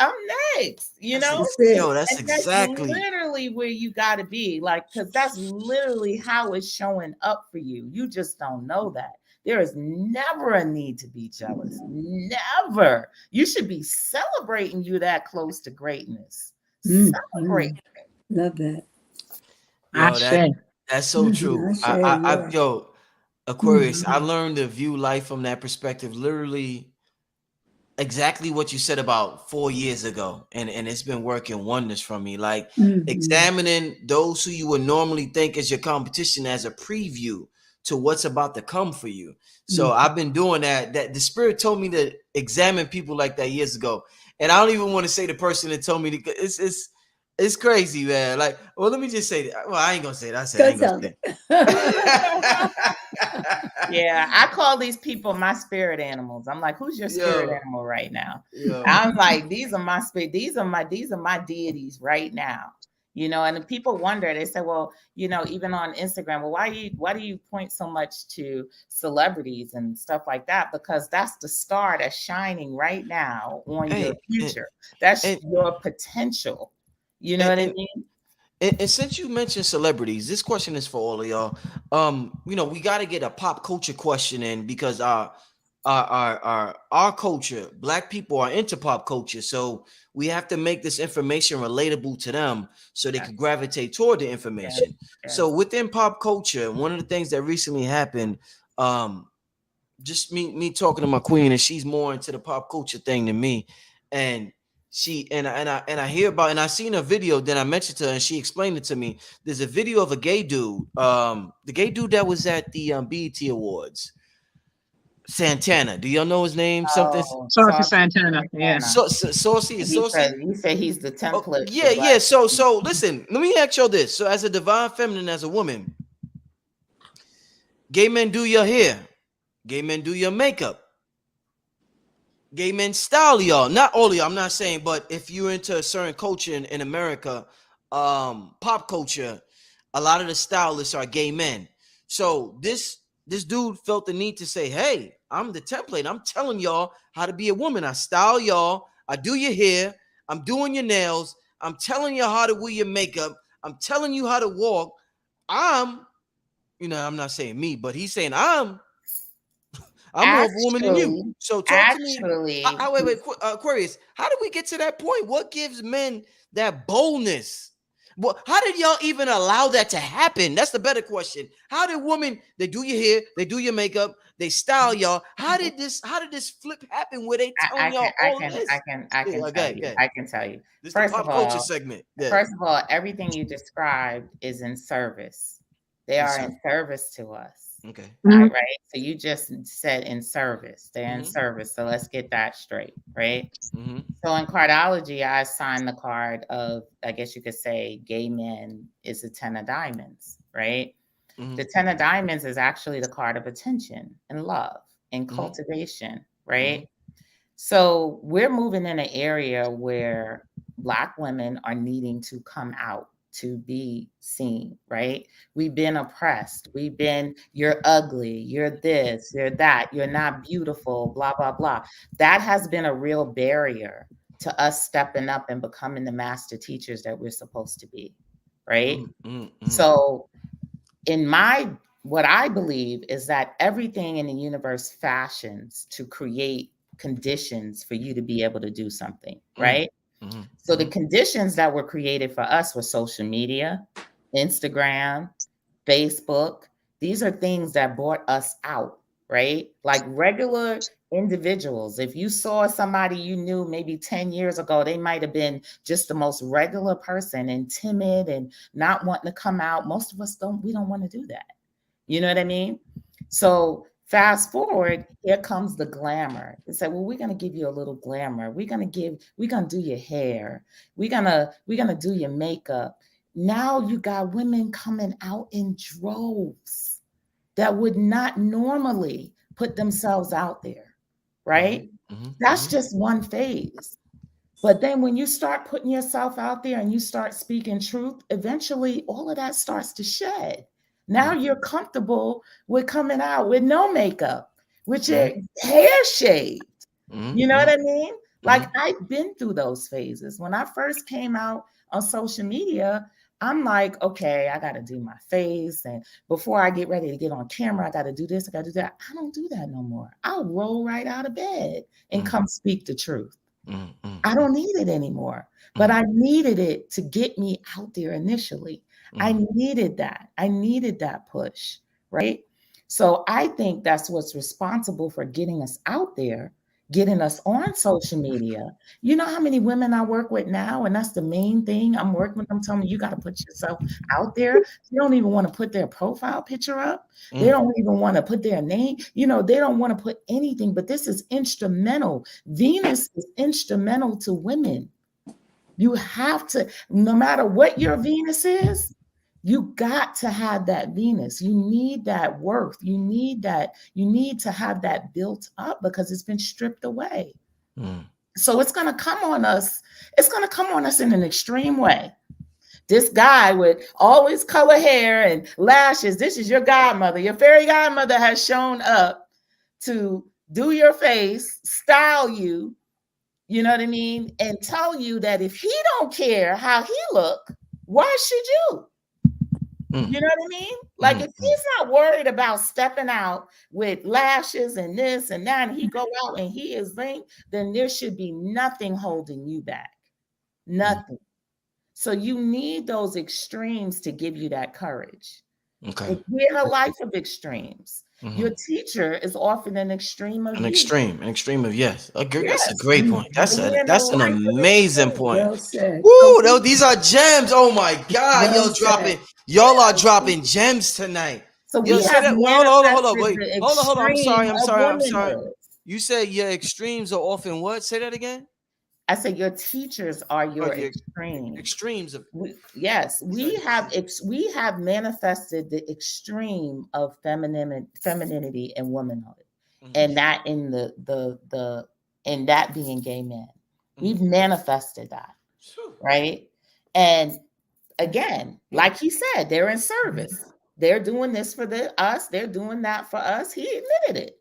You know? That's exactly literally where you got to be. Like, because that's literally how it's showing up for you. You just don't know that. There is never a need to be jealous. Never. You should be celebrating you that close to greatness. Celebrate. Love that. That's so true. Aquarius, I learned to view life from that perspective, literally exactly what you said about 4 years ago. And it's been working wonders for me. Like examining those who you would normally think is your competition as a preview to what's about to come for you. So I've been doing that. That the spirit told me to examine people like that years ago. And I don't even want to say the person that told me to, it's crazy, man. Like, well, let me just say that. Well, I ain't gonna say that. I said I ain't gonna say that. Yeah, I call these people my spirit animals. I'm like, who's your spirit animal right now? I'm like, these are my spirit, these are my deities right now. You know, and people wonder, they say, well, you know, even on Instagram, well, why do you point so much to celebrities and stuff like that? Because that's the star that's shining right now on your future. That's your potential. You know what I mean? And since you mentioned celebrities, this question is for all of y'all. You know, we got to get a pop culture question in because our culture. Black people are into pop culture, so we have to make this information relatable to them so they Yes. could gravitate toward the information. Yes. So within pop culture, one of the things that recently happened, just me talking to my queen, and she's more into the pop culture thing than me, and I hear about, and I seen a video, then I mentioned to her and she explained it to me. There's a video of a gay dude, the gay dude that was at the BET Awards, Santana. Do y'all know his name? Something. Oh, Saucy Santana. Yeah. Saucy is saucy. You said he's the template. Yeah. So listen, let me ask y'all this. So as a divine feminine, as a woman, gay men do your hair, gay men do your makeup, gay men style y'all. Not all of y'all, I'm not saying, but if you're into a certain culture in America, pop culture, a lot of the stylists are gay men. So this dude felt the need to say, hey, I'm the template. I'm telling y'all how to be a woman. I style y'all. I do your hair. I'm doing your nails. I'm telling you how to wear your makeup. I'm telling you how to walk. I'm not saying me, but he's saying I'm more of a woman than you. So talk to me. Wait, Aquarius, how did we get to that point? What gives men that boldness? Well, how did y'all even allow that to happen? That's the better question. How did women, they do your hair, they do your makeup, they style y'all? How did this flip happen where they telling y'all all this? I can tell you. This is the pop culture segment. Yeah. First of all, everything you described is in service. They are in service to us. Okay. Right. So you just said in service. They're in service. So let's get that straight. Right. Mm-hmm. So in cardology, I assigned the card of, I guess you could say, gay men is the 10 of diamonds. Right. Mm-hmm. The 10 of diamonds is actually the card of attention and love and cultivation. Right. Mm-hmm. So we're moving in an area where Black women are needing to come out, to be seen, right? We've been oppressed. We've been, you're ugly, you're this, you're that, you're not beautiful, blah, blah, blah. That has been a real barrier to us stepping up and becoming the master teachers that we're supposed to be, right? So what I believe is that everything in the universe fashions to create conditions for you to be able to do something, right? Mm-hmm. So the conditions that were created for us were social media, Instagram, Facebook. These are things that brought us out, right? Like regular individuals. If you saw somebody you knew maybe 10 years ago, they might have been just the most regular person and timid and not wanting to come out. Most of us we don't want to do that. You know what I mean? So fast forward, here comes the glamour. They say, well, we're going to give you a little glamour. We're going to do your hair. We're going to do your makeup. Now you got women coming out in droves that would not normally put themselves out there, right? Mm-hmm. That's just one phase. But then when you start putting yourself out there and you start speaking truth, eventually all of that starts to shed. Now you're comfortable with coming out with no makeup, with your hair shaved. You know what I mean? Like I've been through those phases. When I first came out on social media, I'm like, okay, I got to do my face. And before I get ready to get on camera, I got to do this, I got to do that. I don't do that no more. I'll roll right out of bed and come speak the truth. I don't need it anymore, but I needed it to get me out there initially. I needed that. I needed that push, right? So I think that's what's responsible for getting us out there, getting us on social media. You know how many women I work with now? And that's the main thing I'm working with. I'm telling you, you got to put yourself out there. They don't even want to put their profile picture up. They don't even want to put their name. You know, they don't want to put anything, but this is instrumental. Venus is instrumental to women. You have to, no matter what your Venus is, you got to have that Venus. You need that worth. You need to have that built up because it's been stripped away. So it's going to come on us. It's going to come on us in an extreme way. This guy with always color hair and lashes, this is your godmother. Your fairy godmother has shown up to do your face, style you, you know what I mean? And tell you that if he don't care how he look, why should you? You know what I mean? Like if he's not worried about stepping out with lashes and this and that, and he go out and he is linked, then there should be nothing holding you back. Nothing. So you need those extremes to give you that courage. Okay. We're in a life of extremes. Your teacher is often an extreme of An you. extreme of yes. That's Yes. a great point. That's We're in a an life of amazing extremes. point. Well said. Woo! These are gems. Oh my God! Well said. Y'all are dropping gems tonight. So Yo, we say have that. Wait, hold on. manifested Wait, the hold on. extreme I'm of sorry. womanhood. You said your extremes are often what? Say that again. I said your teachers are your your extremes. extremes of Yes, we have manifested the extreme of femininity and womanhood, and that in the in that being gay men. We've manifested that, right? And again, like he said, they're in service. They're doing this for us. They're doing that for us. He admitted it,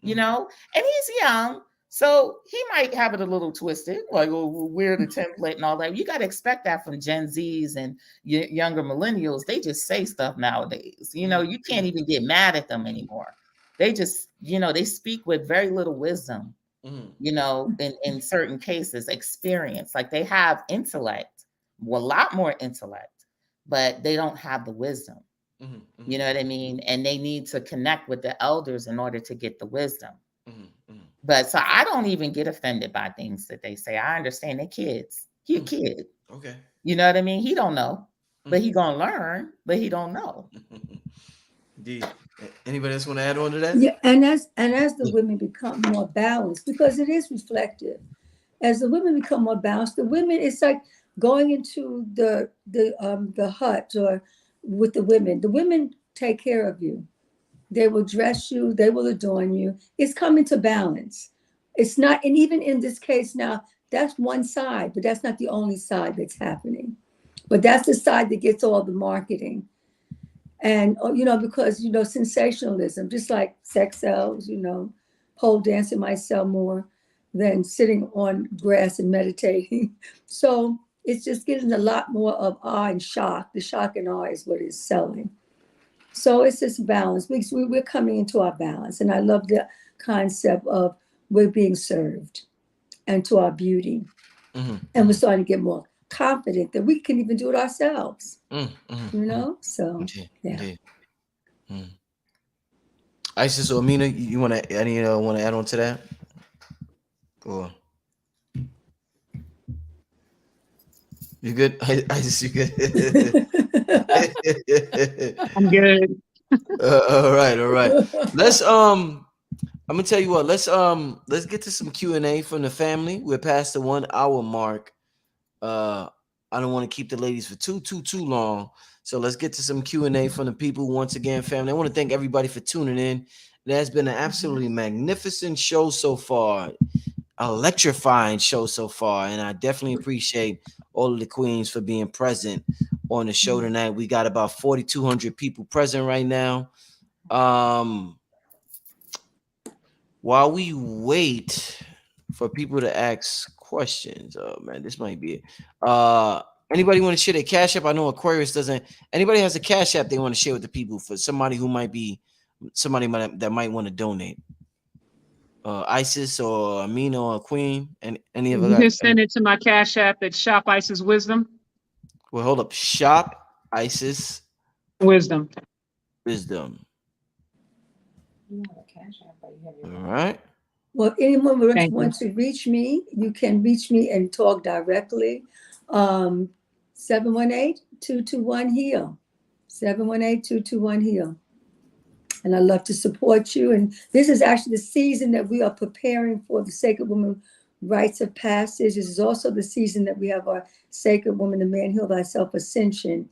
you know, and he's young. So he might have it a little twisted, like, oh, we're the template and all that. You got to expect that from Gen Zs and younger millennials. They just say stuff nowadays. You know, you can't even get mad at them anymore. They just, you know, they speak with very little wisdom, you know, in certain cases, experience. Like they have intellect, a lot more intellect, but they don't have the wisdom. You know what I mean? And they need to connect with the elders in order to get the wisdom. But so I don't even get offended by things that they say. I understand they're kids. He a kid. Okay. You know what I mean? He don't know, but he gonna learn, but he don't know. Indeed. Anybody else want to add on to that? Yeah, and as the women become more balanced, because it is reflective. As the women become more balanced, the women, it's like going into the hut or with the women. The women take care of you. They will dress you, they will adorn you. It's coming to balance. It's not, and even in this case now, that's one side, but that's not the only side that's happening. But that's the side that gets all the marketing. And, you know, because, you know, sensationalism, just like sex sells, you know, pole dancing might sell more than sitting on grass and meditating. So it's just getting a lot more of awe and shock. The shock and awe is what is selling. So it's this balance. We're coming into our balance. And I love the concept of we're being served and to our beauty. And we're starting to get more confident that we can even do it ourselves. You know? So, yeah. Isis or Aminah, you want to add on to that? Or you good? Isis, you good? I'm good. All right. Let's I'm gonna tell you what. Let's get to some Q&A from the family. We're past the 1 hour mark. I don't want to keep the ladies for too long. So let's get to some Q&A from the people. Once again, family, I want to thank everybody for tuning in. It has been an absolutely magnificent show so far, electrifying show so far, and I definitely appreciate all of the queens for being present on the show tonight. We got about 4,200 people present right now. While we wait for people to ask questions, oh man, this might be it. Anybody want to share their Cash App? I know Aquarius doesn't. Anybody has a Cash App they want to share with the people for somebody who might be somebody that might want to donate. Isis or Aminah or Queen, and any of You that. can send it to my Cash App at Shop Isis Wisdom. Well, hold up. Shop Isis Wisdom. All right. Well, if anyone wants to reach me, you can reach me and talk directly. 718-221-HEAL. 718-221-HEAL. And I love to support you. And this is actually the season that we are preparing for the Sacred Woman Rites of Passage. This is also the season that we have our Sacred Woman, the Man Heal Thyself Ascension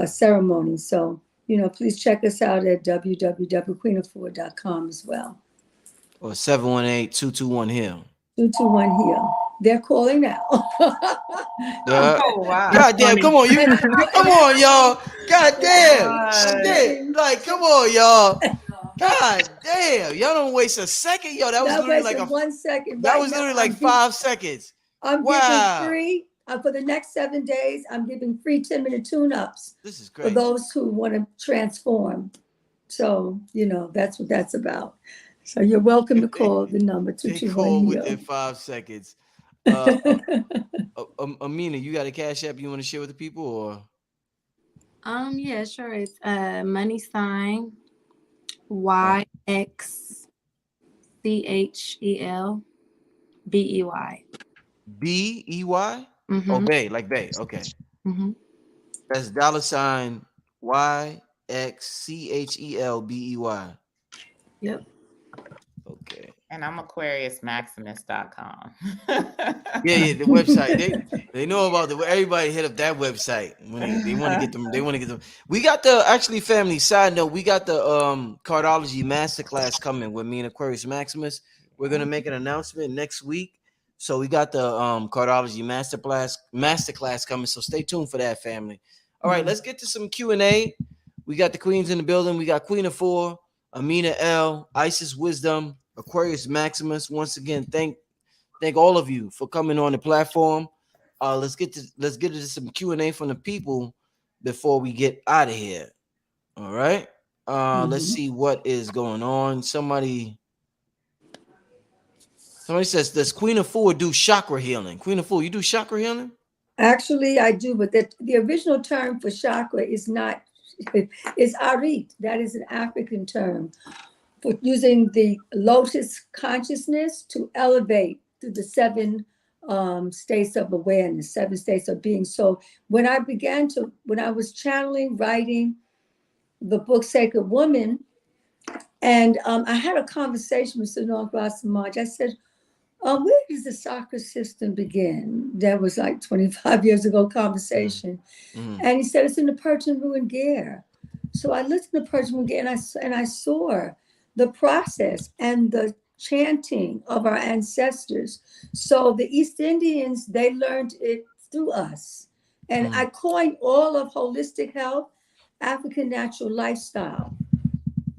ceremony. So, you know, please check us out at www.queenafua.com as well. Or 718-221-HEAL. 221-HEAL. They're calling now. Oh, wow. God damn, come on, come on, y'all. God damn. Like, come on, y'all. God damn. Y'all don't waste a second, yo. That was literally like 1 second. That was literally like 5 seconds. I'm giving free. for the next 7 days, I'm giving free 10-minute tune-ups This is for great. those who want to transform. So, that's what that's about. So you're welcome to call the number They call 221 within Neo. 5 seconds. Aminah, you got a cash app you want to share with the people, or? Yeah, sure. It's money sign YXCHELBEY. BEY? Oh, Mm-hmm. Bay, like Bay. Okay. Mm-hmm. That's $ YXCHELBEY. Yep. Okay. And I'm AquariusMaximus.com. Yeah, the website. They know about everybody hit up that website when they want to get them. They want to get them. We got the actually family side note. We got the cardology masterclass coming with me and Aquarius Maximus. We're gonna make an announcement next week. So we got the cardology masterclass coming. So stay tuned for that, family. All right, let's get to some Q&A. We got the queens in the building. We got Queen Afua, Aminah L, Isis Wisdom, Aquarius Maximus. Once again, thank all of you for coming on the platform. Let's get into some Q&A from the people before we get out of here. All right. Let's see what is going on. Somebody says, does Queen Afua do chakra healing? Queen Afua, you do chakra healing? Actually, I do, but the original term for chakra is not, it's arit. That is an African term for using the lotus consciousness to elevate through the 7 states of awareness, 7 states of being. So when I was channeling, writing the book Sacred Woman, and I had a conversation with Sunil Grasamaj. I said, where does the chakra system begin? That was like 25 years ago conversation. Mm-hmm. And he said, it's in the Persian Ruin Gear. So I listened to Persian Ruin Gear and I saw the process and the chanting of our ancestors. So the East Indians, they learned it through us. And I coined all of holistic health, African natural lifestyle.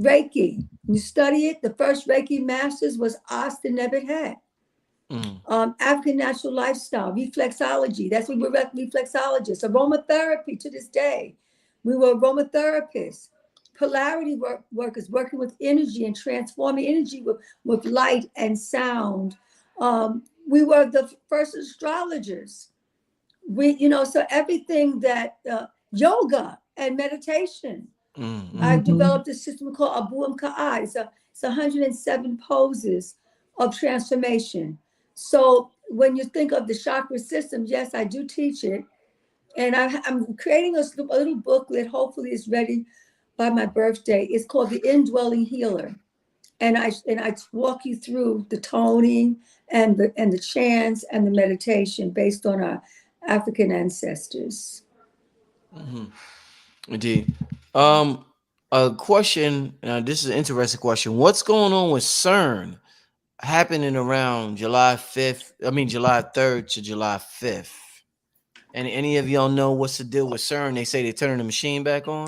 Reiki, you study it, the first Reiki masters was Austin Nebbit. African natural lifestyle, reflexology. That's what we're reflexologists. Aromatherapy to this day. We were aromatherapists. Polarity workers working with energy and transforming energy with light and sound. We were the first astrologers. So everything that yoga and meditation. I developed a system called Abu Ka'a. It's 107 poses of transformation. So when you think of the chakra system, yes, I do teach it. And I'm creating a little booklet. Hopefully it's ready by my birthday. It's called The Indwelling Healer. And I walk you through the toning and the chants and the meditation based on our African ancestors. Indeed. A question. This is an interesting question. What's going on with CERN happening around July 3rd to July 5th? And any of y'all know what's the deal with CERN? They say they're turning the machine back on.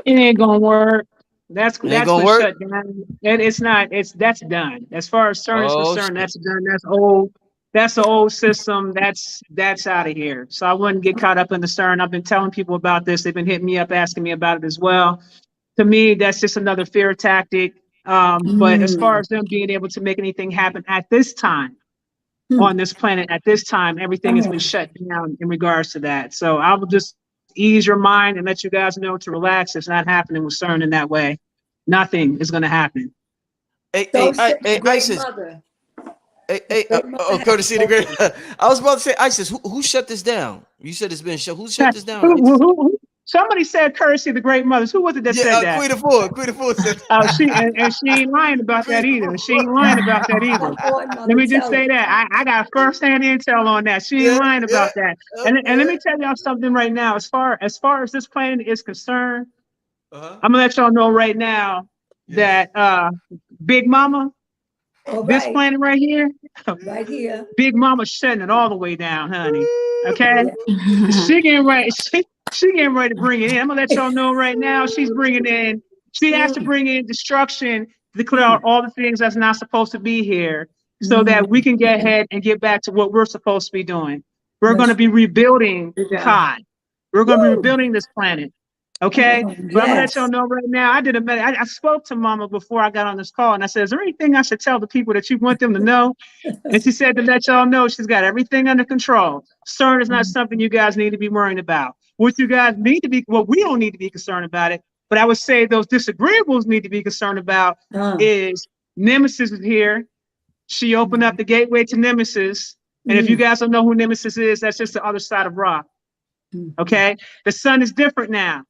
It ain't gonna work. That's gonna been work? shut down. That's done. As far as CERN is concerned, that's done. That's old. That's the old system. That's out of here. So I wouldn't get caught up in the CERN. I've been telling people about this. They've been hitting me up, asking me about it as well. To me, that's just another fear tactic. But as far as them being able to make anything happen at this time on this planet, at this time, everything has been shut down in regards to that. So I will just ease your mind and let you guys know to relax. It's not happening with CERN in that way. Nothing is going to happen. Hey, Great Isis. mother. Courtesy of the great. I was about to say, Isis, who shut this down? You said it's been shut. Who shut this down? Somebody said courtesy of the great mothers. Who was it that said that? Queen Afua said that. She ain't lying about that either. She ain't lying about that either. Let me just say that. I got firsthand intel on that. She ain't lying about that. And let me tell y'all something right now. As far as this planet is concerned, I'm gonna let y'all know right now that Big Mama, this planet right here, Big Mama's shutting it all the way down, honey. Okay, she getting ready. She getting ready to bring it in. I'm gonna let y'all know right now. She has to bring in destruction to clear out all the things that's not supposed to be here, so that we can get ahead and get back to what we're supposed to be doing. We're going to be rebuilding Yeah. Kai. We're going to be Woo. rebuilding this planet. Okay. Oh, But I'm going to let yes. y'all know right now, I spoke to Mama before I got on this call, and I said, is there anything I should tell the people that you want them to know? And she said to let y'all know she's got everything under control. CERN is not something you guys need to be worrying about. What you guys need to be, well, we don't need to be concerned about it, but I would say those disagreeables need to be concerned about is Nemesis is here. She opened up the gateway to Nemesis. And if you guys don't know who Nemesis is, that's just the other side of Ra. Okay? The sun is different now.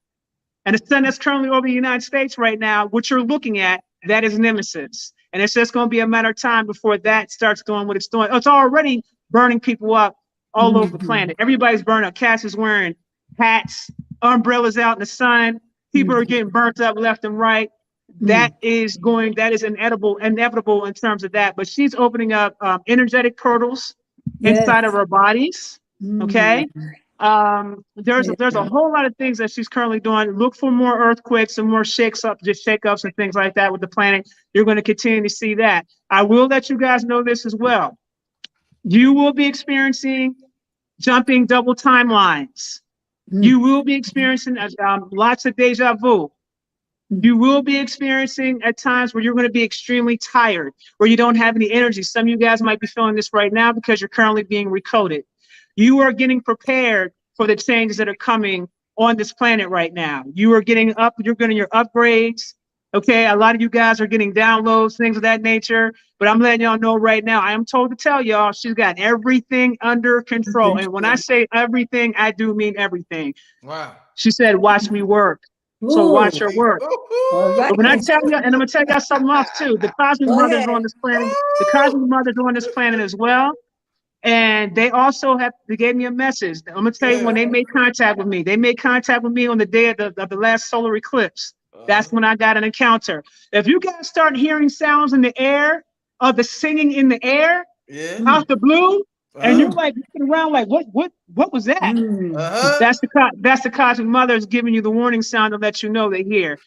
And the sun that's currently over the United States right now, what you're looking at, that is Nemesis. And it's just going to be a matter of time before that starts doing what it's doing. It's already burning people up all over the planet. Everybody's burning up. Cass is wearing hats, umbrellas out in the sun. People are getting burnt up left and right. That is inevitable in terms of that. But she's opening up energetic portals inside of our bodies. Okay. There's a whole lot of things that she's currently doing. Look for more earthquakes and more shakeups and things like that with the planet. You're going to continue to see that. I will let you guys know this as well. You will be experiencing jumping double timelines. You will be experiencing lots of deja vu. You will be experiencing at times where you're going to be extremely tired, where you don't have any energy. Some of you guys might be feeling this right now because you're currently being recoded. You are getting prepared for the changes that are coming on this planet right now. You're getting your upgrades. Okay, a lot of you guys are getting downloads, things of that nature. But I'm letting y'all know right now, I am told to tell y'all she's got everything under control. And when I say everything, I do mean everything. Wow. She said, watch me work. So watch her work. All right. But when I tell you, and I'm gonna tell y'all something else too, the cosmic mothers on this planet, the cosmic mothers on this planet as well. And they gave me a message. I'm gonna tell you when they made contact with me. They made contact with me on the day of the last solar eclipse. That's when I got an encounter. If you guys start hearing sounds in the air, of the singing in the air, out the blue, and you're like looking around like, what was that? That's the cosmic mothers giving you the warning sound to let you know they're here.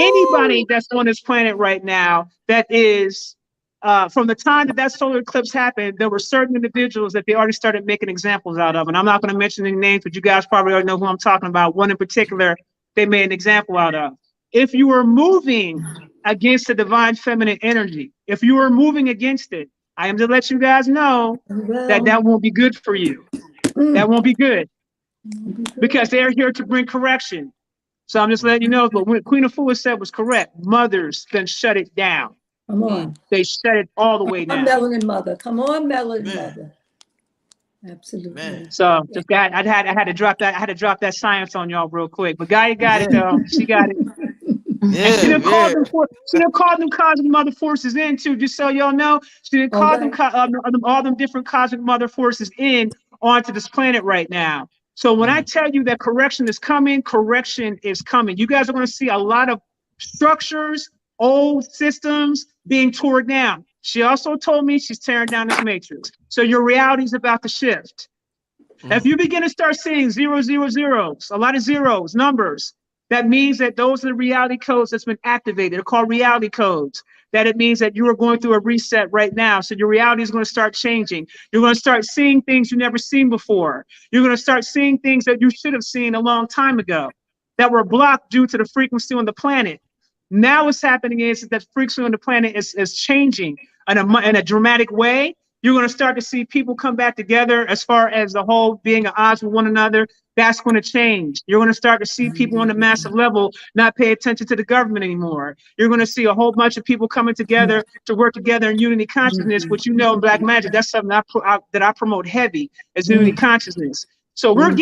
Anybody that's on this planet right now that is from the time that solar eclipse happened, there were certain individuals that they already started making examples out of. And I'm not going to mention any names, but you guys probably already know who I'm talking about. One in particular, they made an example out of. If you are moving against the divine feminine energy, if you are moving against it, I am to let you guys know that won't be good for you. That won't be good because they're here to bring correction. So I'm just letting you know, but what Queen Afua said was correct. Mothers then shut it down. Come on. They shut it all the way down. Melanin mother. Come on, melanin mother. Absolutely. Man. So just I had to drop that. I had to drop that science on y'all real quick. But Gaia got it though. She got it. And she didn't call them cosmic mother forces in too. Just so y'all know, she didn't call them all them different cosmic mother forces in onto this planet right now. So when I tell you that correction is coming, correction is coming. You guys are going to see a lot of structures, old systems being torn down. She also told me she's tearing down this matrix. So your reality is about to shift. If you begin to start seeing 0, 0, 0s, a lot of zeros, numbers, that means that those are the reality codes that's been activated. They're called reality codes. That it means that you are going through a reset right now. So your reality is going to start changing. You're going to start seeing things you've never seen before. You're going to start seeing things that you should have seen a long time ago that were blocked due to the frequency on the planet. Now what's happening is that frequency on the planet is changing in a dramatic way. You're going to start to see people come back together as far as the whole being at odds with one another. That's going to change. You're going to start to see people on a massive level not pay attention to the government anymore. You're going to see a whole bunch of people coming together to work together in unity consciousness, which you know in Black Magic, that's something that I promote heavy as unity consciousness. So we're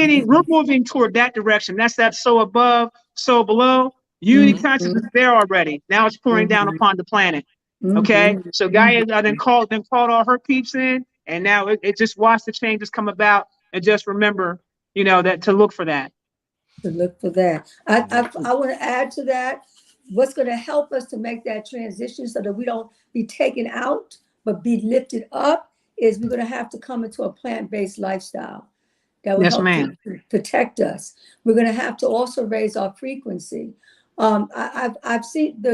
moving toward that direction. That's that so above, so below. Unity consciousness is there already. Now it's pouring down upon the planet. Okay, so Gaia then called all her peeps in, and now it just watched the changes come about, and just remember, you know, that to look for that. To look for that. I want to add to that. What's going to help us to make that transition so that we don't be taken out, but be lifted up, is we're going to have to come into a plant-based lifestyle that will help to protect us. We're going to have to also raise our frequency. I've seen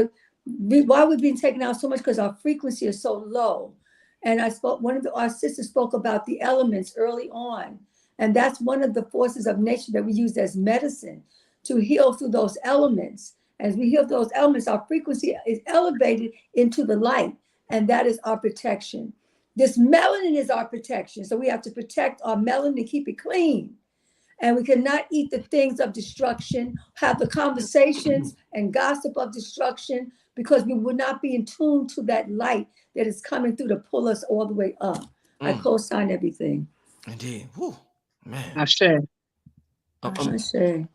why we've been taken out so much, because our frequency is so low. And one of our sisters spoke about the elements early on. And that's one of the forces of nature that we use as medicine to heal through those elements. As we heal those elements, our frequency is elevated into the light, and that is our protection. This melanin is our protection. So we have to protect our melanin and keep it clean. And we cannot eat the things of destruction, have the conversations and gossip of destruction, because we would not be in tune to that light that is coming through to pull us all the way up. I co-sign everything. Indeed. Whew, man. I should. Aminah,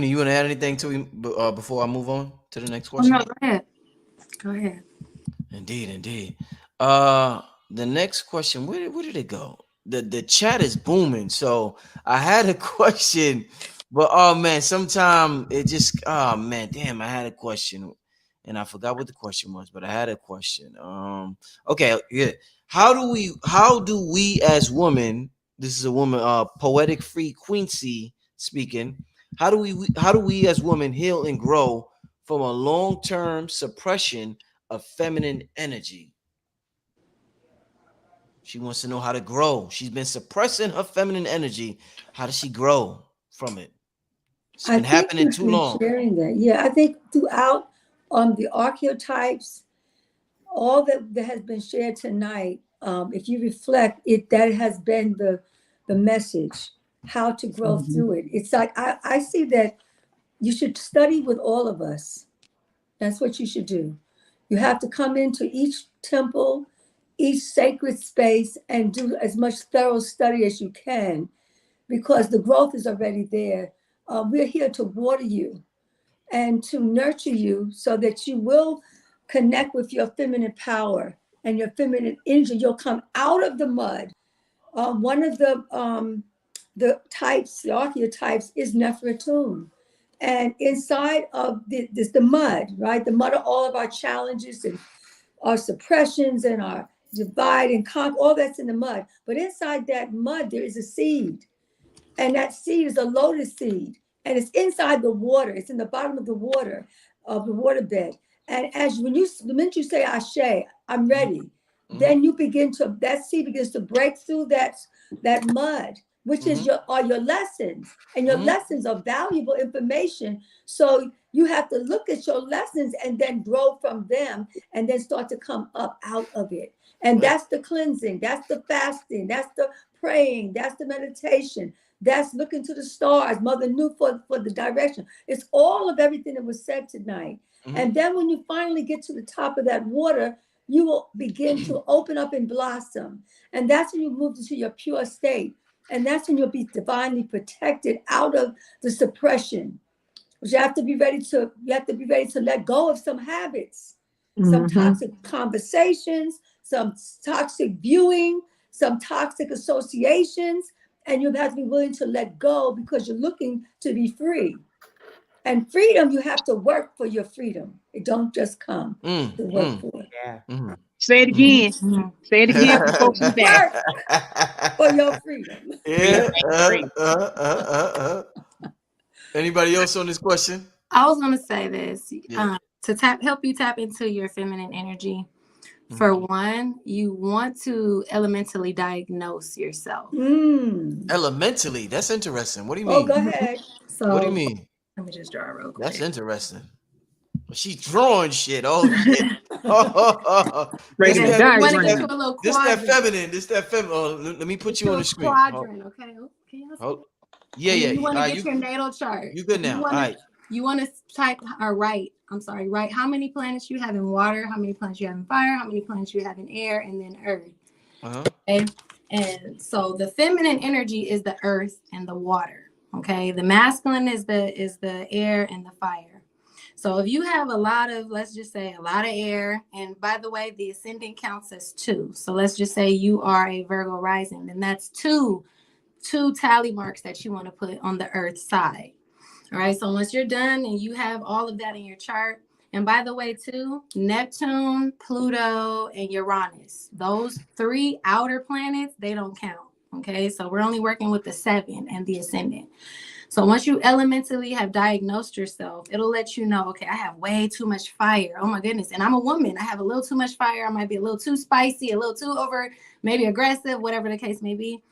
you want to add anything to him before I move on to the next Oh, question? no, go ahead. Go ahead. Indeed. The next question, where did it go? The chat is booming. So I had a question, but oh man, sometime it just I had a question and I forgot what the question was, but I had a question. Okay, yeah. How do we as women, this is a woman, poetic frequency speaking, how do we as women heal and grow from a long-term suppression of feminine energy? She wants to know how to grow. She's been suppressing her feminine energy. How does she grow from it? It's been happening too long. Sharing that. Yeah, I think throughout the archetypes, all that has been shared tonight, if you reflect it, that has been the message, how to grow through it. It's like I see that you should study with all of us. That's what you should do. You have to come into each temple, each sacred space, and do as much thorough study as you can, because the growth is already there. We're here to water you and to nurture you so that you will connect with your feminine power and your feminine energy. You'll come out of the mud. One of the types, the archetypes, is Nefertun. And inside of the mud, right? The mud of all of our challenges and our suppressions and our divide and conquer, all that's in the mud. But inside that mud, there is a seed. And that seed is a lotus seed. And it's inside the water. It's in the bottom of the waterbed. And the minute you say Ashe, I'm ready, then that seed begins to break through that mud, which is your lessons. And your lessons are valuable information. So you have to look at your lessons and then grow from them and then start to come up out of it. And that's the cleansing, that's the fasting, that's the praying, that's the meditation, that's looking to the stars. Mother knew for the direction. It's all of everything that was said tonight. And then when you finally get to the top of that water, you will begin to open up and blossom. And that's when you move into your pure state. And that's when you'll be divinely protected out of the suppression. But you have to be ready to let go of some habits, some toxic conversations, some toxic viewing, some toxic associations, and you have to be willing to let go because you're looking to be free. And freedom, you have to work for your freedom. It don't just come to work for it. Yeah. Say it again. Say it again for folks in back. For your freedom. Yeah. Anybody else on this question? I was going to say this to help you tap into your feminine energy. For one, you want to elementally diagnose yourself. Elementally, that's interesting. What do you mean? Oh, go ahead. So, what do you mean? Let me just draw real quick. That's interesting. She's drawing shit. Oh shit. This that feminine. This that feminine. Oh, let me put you on the screen. Quadrant, okay? Yeah. You want to get your natal chart. You good now? All right. You want to type or write how many planets you have in water, how many planets you have in fire, how many planets you have in air, and then earth. Okay. And so the feminine energy is the earth and the water. Okay. The masculine is the air and the fire. So if you have let's just say a lot of air, and by the way, the ascendant counts as 2. So let's just say you are a Virgo rising, then that's two tally marks that you want to put on the earth side. All right, so once you're done and you have all of that in your chart, and by the way, too, Neptune, Pluto, and Uranus, those 3 outer planets, they don't count. Okay, so we're only working with the 7 and the ascendant. So once you elementally have diagnosed yourself, it'll let you know, okay, I have way too much fire. Oh my goodness. And I'm a woman. I have a little too much fire. I might be a little too spicy, a little too maybe aggressive, whatever the case may be.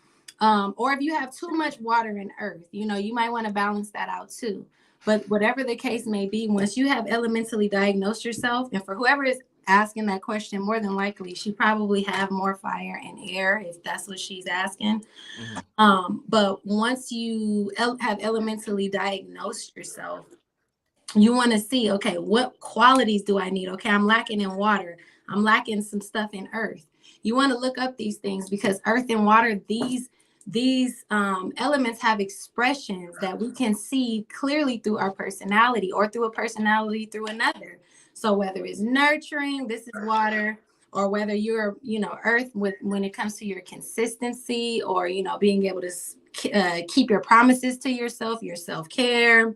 Or if you have too much water and earth, you know, you might want to balance that out too. But whatever the case may be, once you have elementally diagnosed yourself, and for whoever is asking that question, more than likely she probably have more fire and air if that's what she's asking. But once you have elementally diagnosed yourself, you want to see, okay, what qualities do I need? Okay, I'm lacking in water. I'm lacking some stuff in earth. You want to look up these things because earth and water, these elements have expressions that we can see clearly through our personality or through a personality through another. So whether it's nurturing, this is water, or whether you're, you know, earth with when it comes to your consistency, or, you know, being able to keep your promises to yourself, your self-care,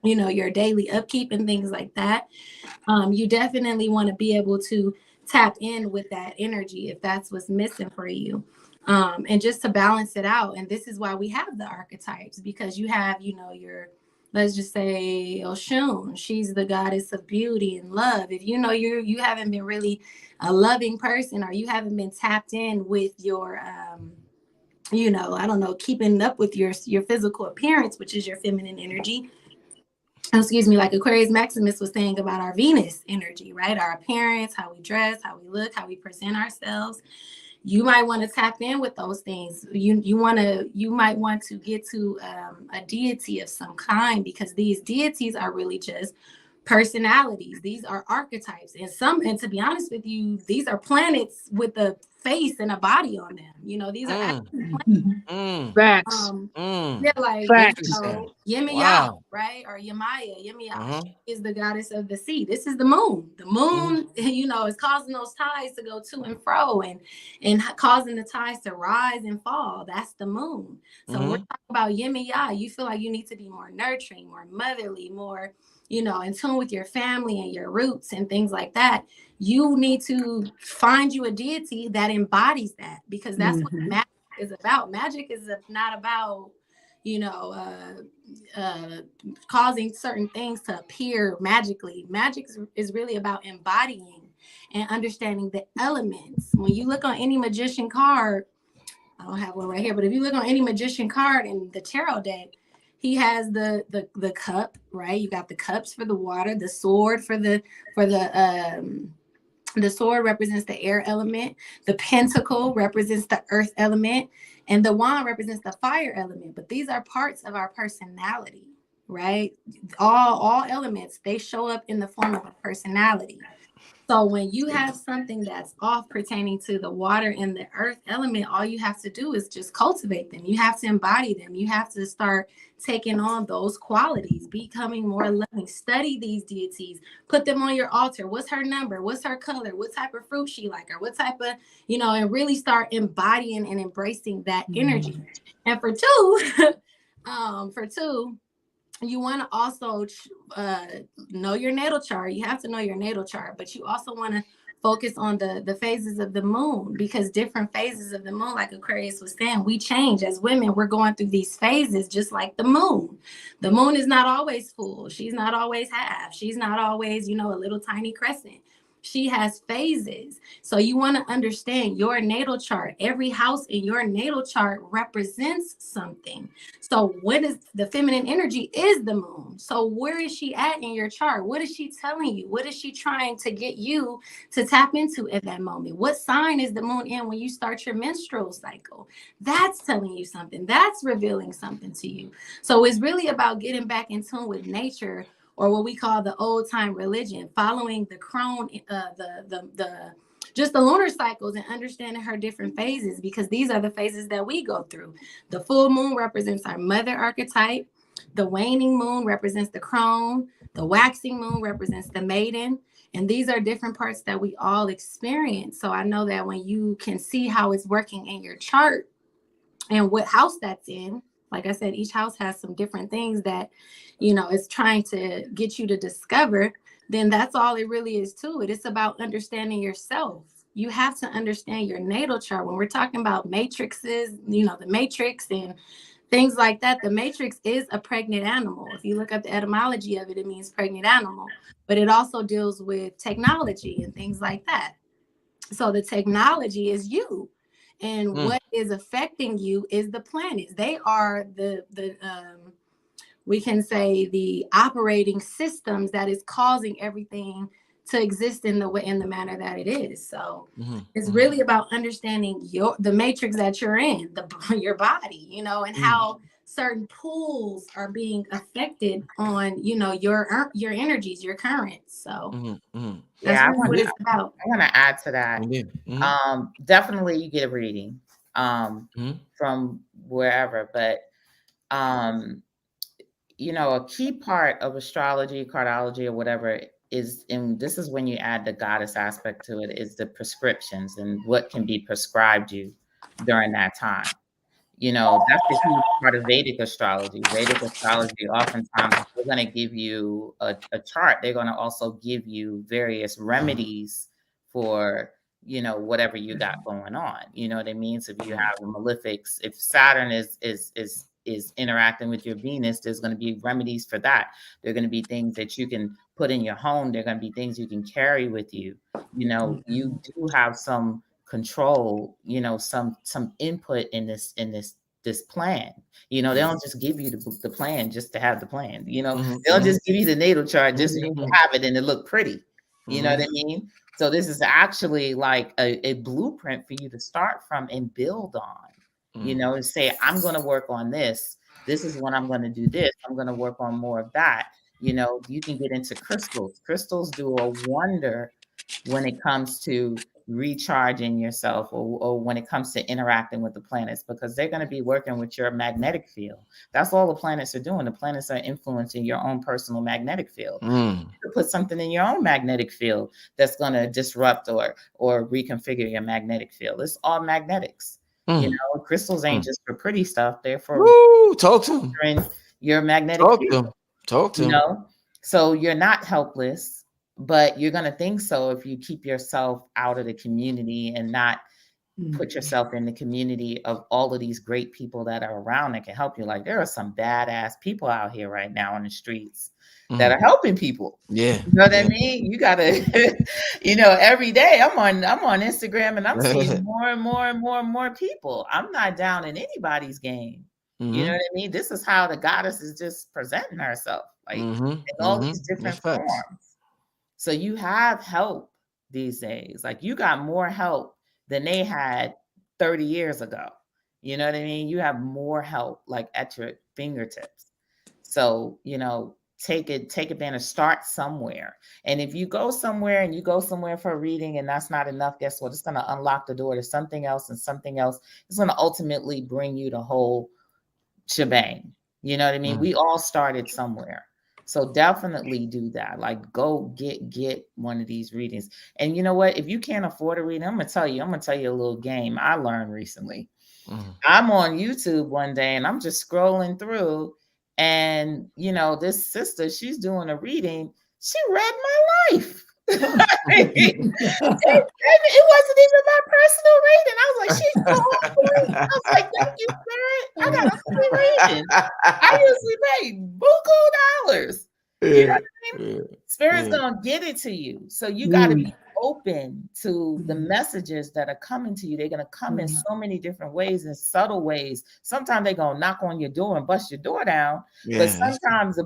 you know, your daily upkeep and things like that. You definitely want to be able to tap in with that energy if that's what's missing for you. And just to balance it out. And this is why we have the archetypes, because you have, you know, your, let's just say Oshun, she's the goddess of beauty and love. If you know you haven't been really a loving person, or you haven't been tapped in with your you know, I don't know, keeping up with your physical appearance, which is your feminine energy. Excuse me, like Aquarius Maximus was saying about our Venus energy, right? Our appearance, how we dress, how we look, how we present ourselves. You might want to tap in with those things. You might want to get to a deity of some kind, because these deities are really just personalities. These are archetypes, and to be honest with you, these are planets with a face and a body on them. You know, these are actually planets. Facts. Yeah, like, Facts. you know, Yemiya, Wow. right? Or Yemaya. Yemiya is the goddess of the sea. This is the moon. The moon, you know, is causing those tides to go to and fro, and causing the tides to rise and fall. That's the moon. So we're talking about Yemiya. You feel like you need to be more nurturing, more motherly, more, you know, in tune with your family and your roots and things like that. You need to find you a deity that embodies that, because that's what magic is about. Magic is not about, you know, causing certain things to appear magically. Magic is really about embodying and understanding the elements. When you look on any magician card, I don't have one right here, but if you look on any magician card in the tarot deck, he has the cup, right? You got the cups for the water, the sword for the sword represents the air element, the pentacle represents the earth element, and the wand represents the fire element. But these are parts of our personality, right? All elements, they show up in the form of a personality. So when you have something that's off pertaining to the water and the earth element, all you have to do is just cultivate them. You have to embody them. You have to start taking on those qualities, becoming more loving. Study these deities, put them on your altar. What's her number? What's her color? What type of fruit she like, or what type of, you know, and really start embodying and embracing that energy. And for two, you want to also know your natal chart. You have to know your natal chart, but you also want to focus on the phases of the moon, because different phases of the moon, like Aquarius was saying, we change as women. We're going through these phases just like the moon. The moon is not always full. She's not always half. She's not always, you know, a little tiny crescent. She has phases. So you want to understand your natal chart. Every house in your natal chart represents something. So what is the feminine energy is the moon. So where is she at in your chart? What is she telling you? What is she trying to get you to tap into at that moment? What sign is the moon in when you start your menstrual cycle? That's telling you something. That's revealing something to you. So it's really about getting back in tune with nature, or what we call the old time religion, following the crone, just the lunar cycles, and understanding her different phases, because these are the phases that we go through. The full moon represents our mother archetype. The waning moon represents the crone. The waxing moon represents the maiden. And these are different parts that we all experience. So I know that when you can see how it's working in your chart and what house that's in, like I said, each house has some different things that, you know, it's trying to get you to discover, then that's all it really is to it. It's about understanding yourself. You have to understand your natal chart. When we're talking about matrices, you know, the matrix and things like that, the matrix is a pregnant animal. If you look up the etymology of it, it means pregnant animal, but it also deals with technology and things like that. So the technology is you. And what is affecting you is the planets. They are the we can say the operating systems that is causing everything to exist in the way, in the manner that it is. So it's really about understanding the matrix that you're in, your body, you know, and how certain pools are being affected on, you know, your energies, your currents. So that's Yeah, really what it's about. I want to add to that. Definitely you get a reading from wherever, but you know, a key part of astrology, cardiology, or whatever is, and this is when you add the goddess aspect to it, is the prescriptions and what can be prescribed you during that time. You know, that's the huge part of Vedic astrology. Vedic astrology, oftentimes, they're going to give you a chart. They're going to also give you various remedies for, you know, whatever you got going on. You know what I mean? So if you have a malefics, if Saturn is interacting with your Venus, there's going to be remedies for that. There are going to be things that you can put in your home. There are going to be things you can carry with you. You know, you do have some control, you know, some input in this plan. You know, they don't just give you the plan just to have the plan. You know, they don't just give you the natal chart just so you can have it and it look pretty. You know what I mean? So this is actually like a blueprint for you to start from and build on. You know, and say, I'm going to work on this. This is when I'm going to do this. I'm going to work on more of that. You know, you can get into crystals. Crystals do a wonder when it comes to recharging yourself, or when it comes to interacting with the planets, because they're going to be working with your magnetic field. That's all the planets are doing. The planets are influencing your own personal magnetic field. You could put something in your own magnetic field that's going to disrupt or reconfigure your magnetic field. It's all magnetics. You know, crystals ain't just for pretty stuff. They're for talk to them. Your magnetic field. Talk to you them. know, so you're not helpless, but you're going to think so if you keep yourself out of the community and not put yourself in the community of all of these great people that are around that can help you. Like, there are some badass people out here right now on the streets that are helping people. Yeah. You know what I mean? You gotta, you know, every day I'm on Instagram and I'm seeing more and more and more and more people. I'm not down in anybody's game. You know what I mean? This is how the goddess is just presenting herself, like in all these different forms. So you have help these days. Like, you got more help than they had 30 years ago. You know what I mean? You have more help, like, at your fingertips. So, you know, take advantage, start somewhere. And if you go somewhere and you go somewhere for a reading and that's not enough, guess what? It's going to unlock the door to something else and something else. It's going to ultimately bring you the whole shebang. You know what I mean? We all started somewhere. So definitely do that. Like, go get one of these readings. And you know what? If you can't afford a reading, I'm gonna tell you a little game I learned recently. I'm on YouTube one day and I'm just scrolling through, and you know, this sister, she's doing a reading. She read my life. It wasn't even my personal reading. I was like, she's so on point. I was like, thank you, Spirit. I got a free reading. I usually pay buku dollars. You know what I mean? Spirit's gonna get it to you. So you got to be open to the messages that are coming to you. They're gonna come in so many different ways, in subtle ways. Sometimes they're gonna knock on your door and bust your door down. But sometimes,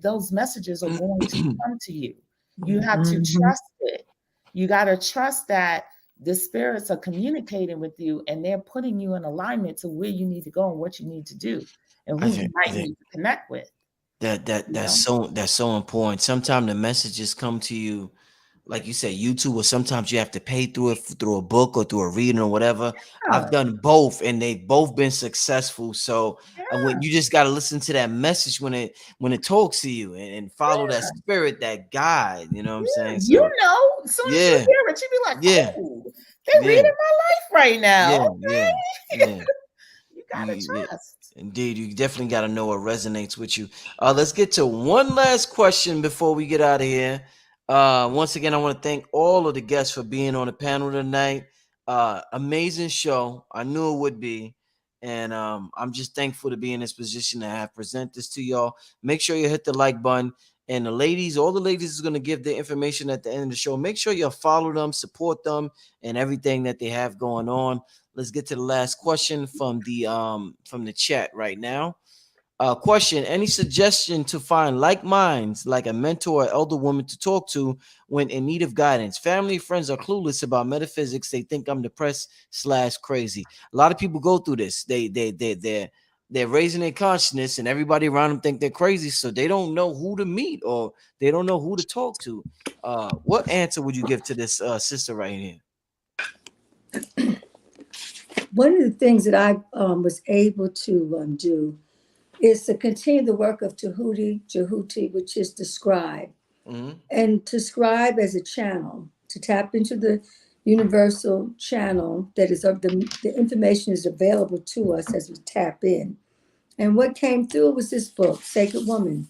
those messages are going to come to you. You have to trust it. You got to trust that the spirits are communicating with you and they're putting you in alignment to where you need to go and what you need to do and who you might need to connect with. That's so important. Sometimes the messages come to you, like you said, YouTube, or sometimes you have to pay through it through a book or through a reading or whatever. I've done both and they've both been successful. So when you just got to listen to that message when it talks to you and follow that spirit, that guide, you know what I'm saying? So, you know, as soon as you hear it, you be like, oh, they're reading my life right now. You gotta trust. Indeed, you definitely got to know what resonates with you. Let's get to one last question before we get out of here. Once again, I want to thank all of the guests for being on the panel tonight. Amazing show. I knew it would be. And I'm just thankful to be in this position to have present this to y'all. Make sure you hit the like button. And the ladies, all the ladies is going to give their information at the end of the show. Make sure you follow them, support them, and everything that they have going on. Let's get to the last question from the chat right now. Question: any suggestion to find like minds, like a mentor or elder woman to talk to when in need of guidance? Family friends are clueless about metaphysics. They think I'm depressed / crazy. A lot of people go through this. They're raising their consciousness, and everybody around them think they're crazy, so they don't know who to meet or they don't know who to talk to. What answer would you give to this sister right here? One of the things that I was able to do is to continue the work of Jehuti, which is to scribe, and to scribe as a channel, to tap into the universal channel that is of the information is available to us as we tap in. And what came through was this book, Sacred Woman.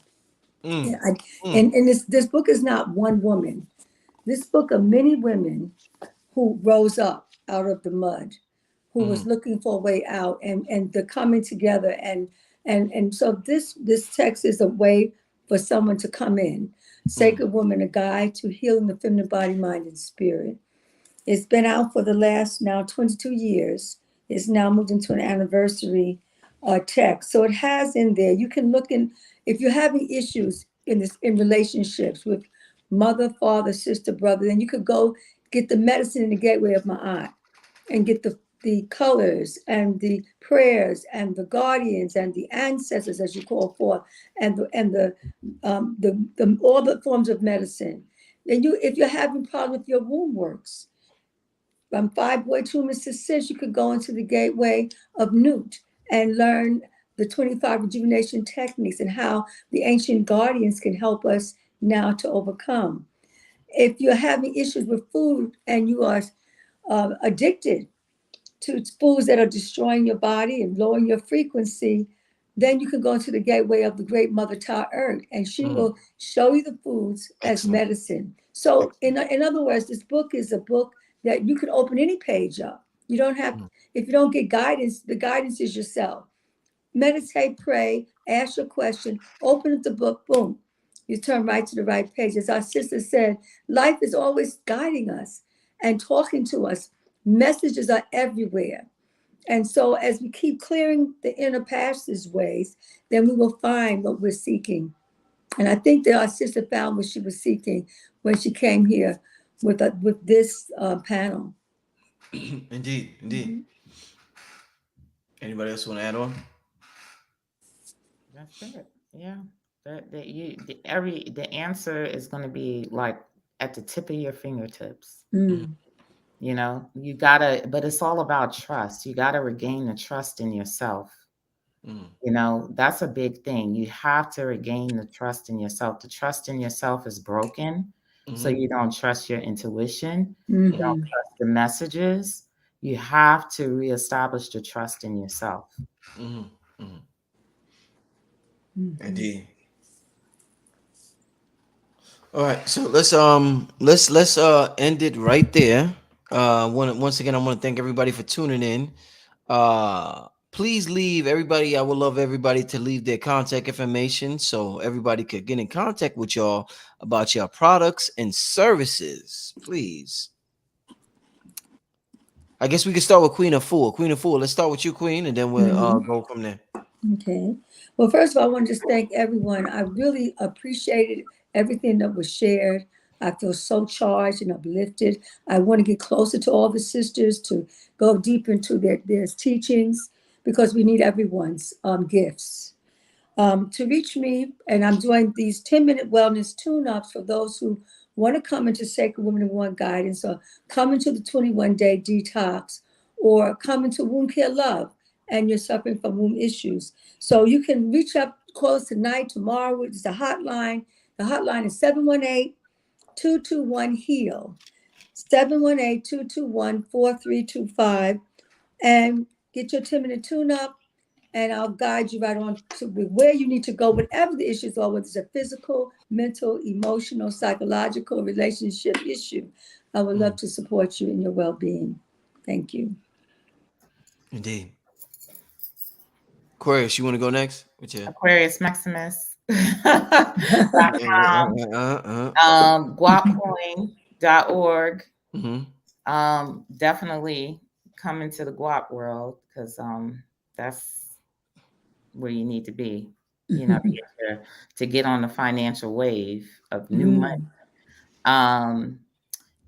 And this book is not one woman. This book of many women who rose up out of the mud, who was looking for a way out, and the coming together, and so this text is a way for someone to come in. Sacred Woman, a guide to healing the feminine body, mind, and spirit. It's been out for the last now 22 years. It's now moved into an anniversary text. So it has in there, you can look in, if you're having issues in relationships with mother, father, sister, brother, then you could go get the medicine in the gateway of Ma'at and get the colors and the prayers and the guardians and the ancestors, as you call for, and the all the forms of medicine. And if you're having problems with your womb works, from fibroid tumors to cysts, you could go into the gateway of Newt and learn the 25 rejuvenation techniques and how the ancient guardians can help us now to overcome. If you're having issues with food and you are addicted to foods that are destroying your body and lowering your frequency, then you can go into the gateway of the great Mother Ta Earth, and she will show you the foods as medicine. So in other words, this book is a book that you can open any page up. You don't have, if you don't get guidance, the guidance is yourself. Meditate, pray, ask your question, open up the book, boom. You turn right to the right page. As our sister said, life is always guiding us and talking to us. Messages are everywhere. And so as we keep clearing the inner passageways, then we will find what we're seeking. And I think that our sister found what she was seeking when she came here with this panel. Indeed. Anybody else want to add on? That's it. Yeah. The answer is going to be like at the tip of your fingertips. You know, you gotta, but it's all about trust. You gotta regain the trust in yourself. You know, that's a big thing. You have to regain the trust in yourself. The trust in yourself is broken. So you don't trust your intuition. You don't trust the messages. You have to reestablish the trust in yourself. Indeed. All right, so let's end it right there. Once again, I want to thank everybody for tuning in. Please leave everybody. I would love everybody to leave their contact information so everybody could get in contact with y'all about your products and services. Please. I guess we can start with Queen Afua. Queen Afua, let's start with you, Queen, and then we'll go from there. Okay. Well, first of all, I want to just thank everyone. I really appreciated everything that was shared. I feel so charged and uplifted. I want to get closer to all the sisters, to go deep into their teachings, because we need everyone's gifts. To reach me, and I'm doing these 10-minute wellness tune-ups for those who want to come into Sacred Women in One Guidance, or come into the 21-day detox, or come into Womb Care Love, and you're suffering from womb issues. So you can reach up, call us tonight, tomorrow. It's a hotline. The hotline is 718-221-HEAL, 718-221-4325, and get your 10-minute tune-up, and I'll guide you right on to where you need to go, whatever the issues are, whether it's a physical, mental, emotional, psychological, relationship issue. I would love to support you in your well-being. Thank you. Indeed. Aquarius, you want to go next? Aquarius Maximus. guapcoin.org. Mm-hmm. Definitely come into the guap world because that's where you need to be, to get on the financial wave of new money.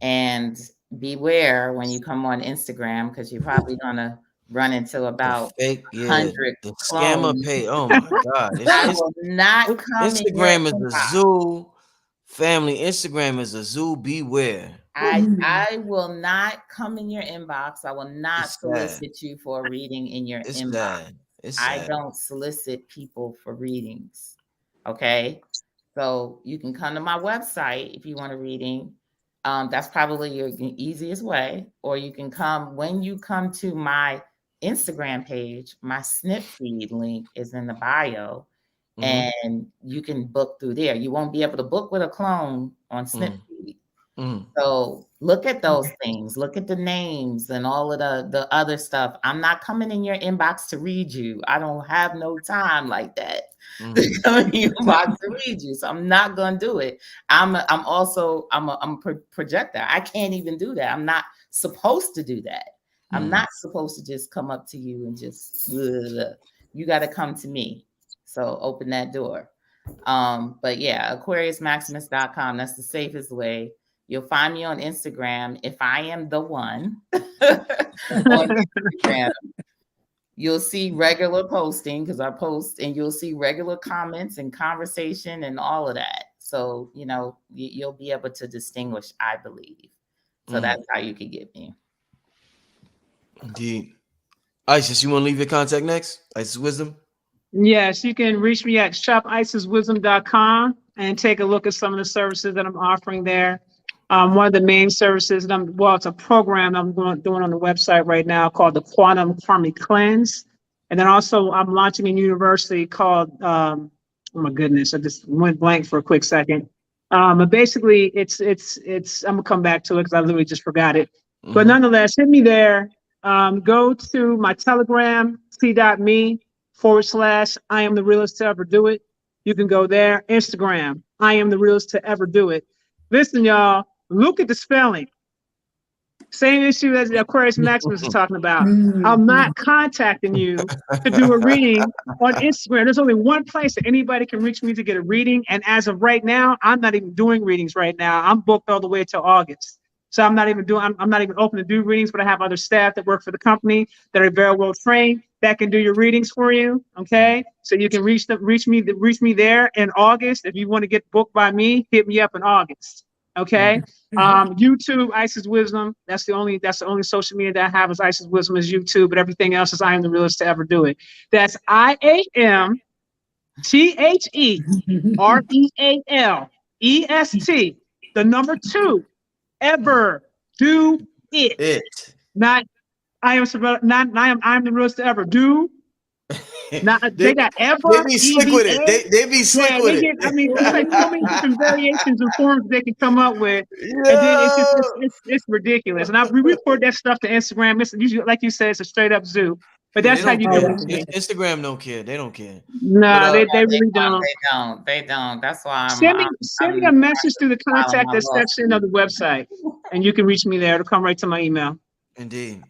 And beware when you come on Instagram because you're probably gonna run into about Fake, 100 the scammer clones. pay. Oh my God. I will not come in your Instagram is a inbox. zoo. Family, Instagram is a zoo. Beware. I will not come in your inbox. I will not It's sad. solicit you for a reading in your It's inbox. sad. It's I sad. don't solicit people for readings. Okay. So you can come to my website if you want a reading. That's probably your easiest way. Or you can come when you come to my Instagram page, my snip feed link is in the bio. Mhm. And you can book through there. You won't be able to book with a clone on Snipfeed. So look at those things. Look at the names and all of the other stuff. I'm not coming in your inbox to read you. I don't have no time like that to come in your inbox to read you. So I'm not gonna do it. I'm a projector. I can't even do that. I'm not supposed to do that. I'm not supposed to just come up to you and just you got to come to me. So open that door. But yeah, AquariusMaximus.com. That's the safest way. You'll find me on Instagram if I am the one on Instagram. You'll see regular posting because I post, and you'll see regular comments and conversation and all of that. So, you'll be able to distinguish, I believe. So that's how you can get me. Indeed. Isis, you want to leave your contact next? Isis Wisdom? Yes, you can reach me at shopisiswisdom.com and take a look at some of the services that I'm offering there. One of the main services it's a program I'm doing on the website right now called the Quantum Karmic Cleanse. And then also I'm launching a university called, oh my goodness, I just went blank for a quick second. But basically it's I'm gonna come back to it because I literally just forgot it. But nonetheless, hit me there. Go to my Telegram, t.me/I am the realest to ever do it. You can go there. Instagram, I am the realest to ever do it. Listen, y'all, look at the spelling. Same issue as the Aquarius Maximus is talking about. I'm not contacting you to do a reading on Instagram. There's only one place that anybody can reach me to get a reading. And as of right now, I'm not even doing readings right now. I'm booked all the way till August. So I'm not even open to do readings, but I have other staff that work for the company that are very well trained that can do your readings for you. Okay. So you can reach me there in August. If you want to get booked by me, hit me up in August. Okay. YouTube, Isis Wisdom. That's the only social media that I have is Isis Wisdom is YouTube, but everything else is I am the realest to ever do it. That's IAMTHEREALEST, the number 2, ever do it. Not I am the realest to ever do. They got ever. They be slick with it. They be slick with it. It's like so many different variations and forms they can come up with, and then it's ridiculous. And we report that stuff to Instagram. It's usually, like you said, it's a straight up zoo. But that's how you get it. Instagram don't care. They don't care. No, they really don't. They don't. That's why send me a message through the contact us section of the website, and you can reach me there. It'll come right to my email. Indeed.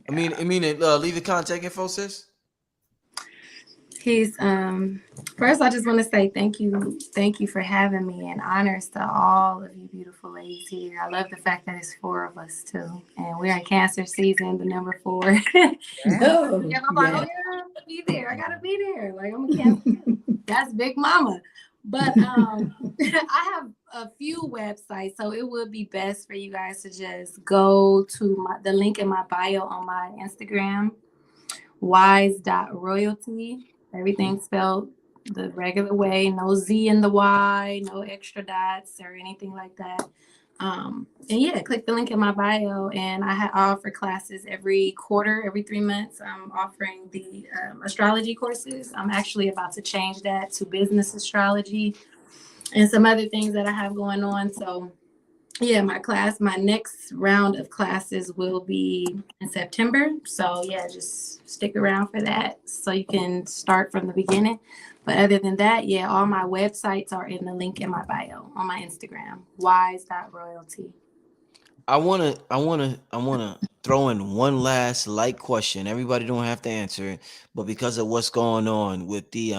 Aminah, leave the contact info, sis. First I just want to say thank you for having me, and honors to all of you beautiful ladies here. I love the fact that it's 4 of us too, and we're in Cancer season, the number 4. I'm like, oh yeah, be there. I gotta be there. Like I'm a Cancer. That's Big Mama. But I have a few websites, so it would be best for you guys to just go to the link in my bio on my Instagram, wise.royalty. Everything spelled the regular way, no Z in the Y, no extra dots or anything like that. And yeah, click the link in my bio, and I offer classes every quarter, every 3 months. I'm offering the astrology courses. I'm actually about to change that to business astrology and some other things that I have going on. So yeah, my next round of classes will be in September. So yeah, just stick around for that so you can start from the beginning. But other than that, yeah, all my websites are in the link in my bio on my Instagram, wise.royalty. I wanna throw in one last light question. Everybody don't have to answer it, but because of what's going on with the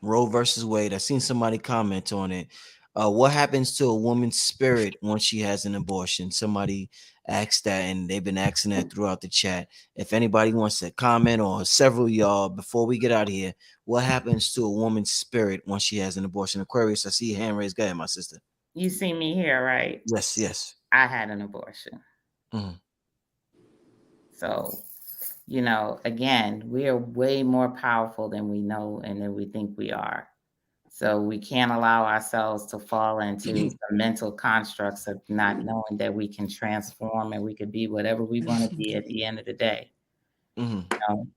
Roe versus Wade, I seen somebody comment on it. What happens to a woman's spirit once she has an abortion? Somebody asked that, and they've been asking that throughout the chat. If anybody wants to comment, or several of y'all, before we get out of here, what happens to a woman's spirit once she has an abortion? Aquarius, I see your hand raised. Go ahead, my sister. You see me here, right? Yes, yes. I had an abortion. Mhm. So, you know, again, we are way more powerful than we know and than we think we are. So we can't allow ourselves to fall into the mental constructs of not knowing that we can transform and we could be whatever we want to be at the end of the day. Mhm.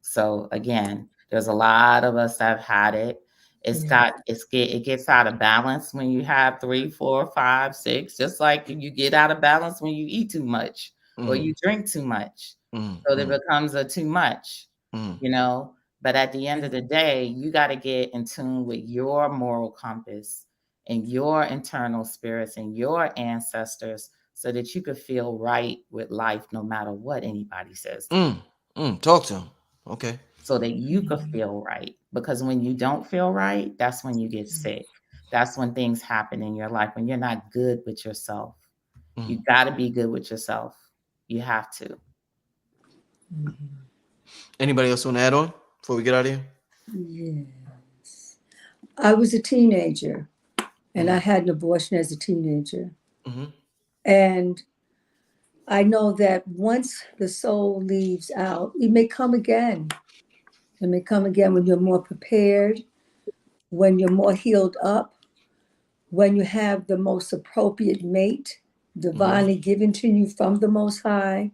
So again, there's a lot of us that have had it. It gets out of balance when you have 3, 4, 5, 6, just like you get out of balance when you eat too much or you drink too much. So there becomes a too much, you know. But at the end of the day, you got to get in tune with your moral compass and your internal spirits and your ancestors so that you could feel right with life no matter what anybody says to you. Talk to him. Okay. So that you could feel right. Because when you don't feel right, that's when you get sick. That's when things happen in your life, when you're not good with yourself. You got to be good with yourself. You have to. Anybody else want to add on before we get out of here? Yes. I was a teenager, and I had an abortion as a teenager. And I know that once the soul leaves out, it may come again. It may come again when you're more prepared, when you're more healed up, when you have the most appropriate mate divinely given to you from the Most High.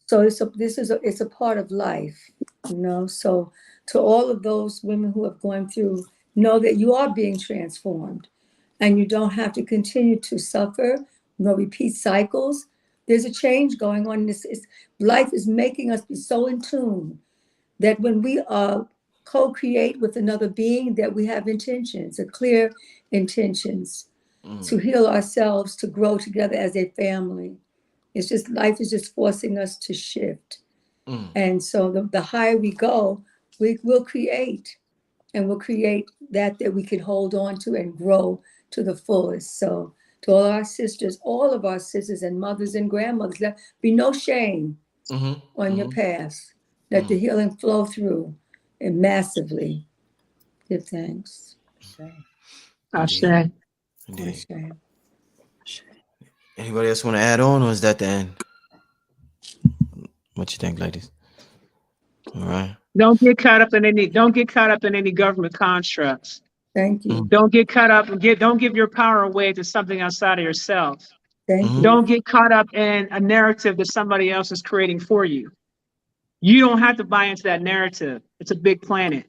So it's a part of life, you know. So to all of those women who have gone through, know that you are being transformed, and you don't have to continue to suffer, repeat cycles. There's a change going on. Life is making us be so in tune that when we co-create with another being, that we have intentions, a clear intentions to heal ourselves, to grow together as a family. It's just, life is just forcing us to shift. And so the higher we go, we will create, and we'll create that we can hold on to and grow to the fullest. So to all of our sisters and mothers and grandmothers, there be no shame on your past. Let the healing flow through and massively. Give thanks. Ashe. Indeed. Ashe. Anybody else want to add on, or is that the end? What you think, ladies? All right. Don't get caught up in any government constructs. Thank you. Don't get caught up and don't give your power away to something outside of yourself. Thank you. Don't get caught up in a narrative that somebody else is creating for you. You don't have to buy into that narrative. It's a big planet.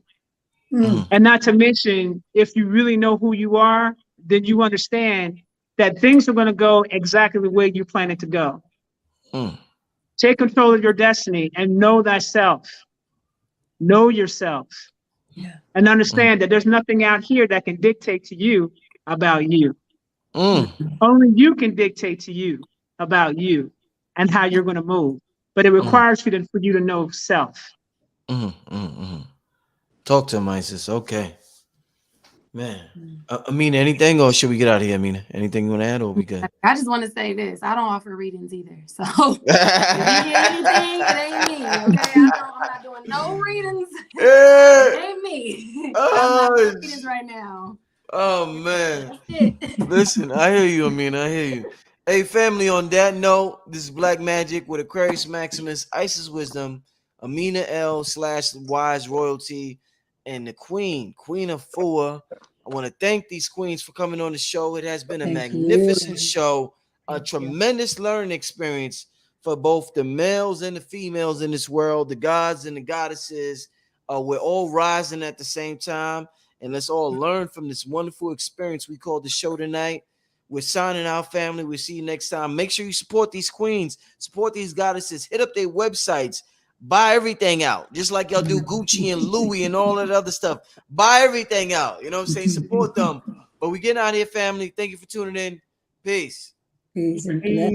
And not to mention, if you really know who you are, then you understand that things are going to go exactly the way you plan it to go. Take control of your destiny and know thyself. Know yourself. And understand that there's nothing out here that can dictate to you about you. Only you can dictate to you about you and how you're going to move. But it requires for you to know self. Talk to him, Isis. Okay. Man. Aminah, anything, or should we get out of here, Aminah? Anything you want to add, or we good? I just want to say this. I don't offer readings either. So if you get anything, it ain't me. Okay. I'm not doing no readings. It ain't me. I'm not doing readings right now. Oh man. Listen, I hear you, Aminah. I hear you. Hey, family, on that note, this is Black Magic with Aquarius Maximus, Isis Wisdom, Aminah L/Wise Royalty, and the Queen Afua. I want to thank these queens for coming on the show. It has been a magnificent show, a tremendous learning experience for both the males and the females in this world, the gods and the goddesses. We're all rising at the same time, and let's all learn from this wonderful experience we call the show tonight. We're signing out, family. We'll see you next time. Make sure you support these queens, support these goddesses. Hit up their websites. buy everything out. Just like y'all do Gucci and Louis and all that other stuff. Buy everything out. You know what I'm saying? Support them. But we getting out of here, family. Thank you for tuning in. Peace. Peace and blessings.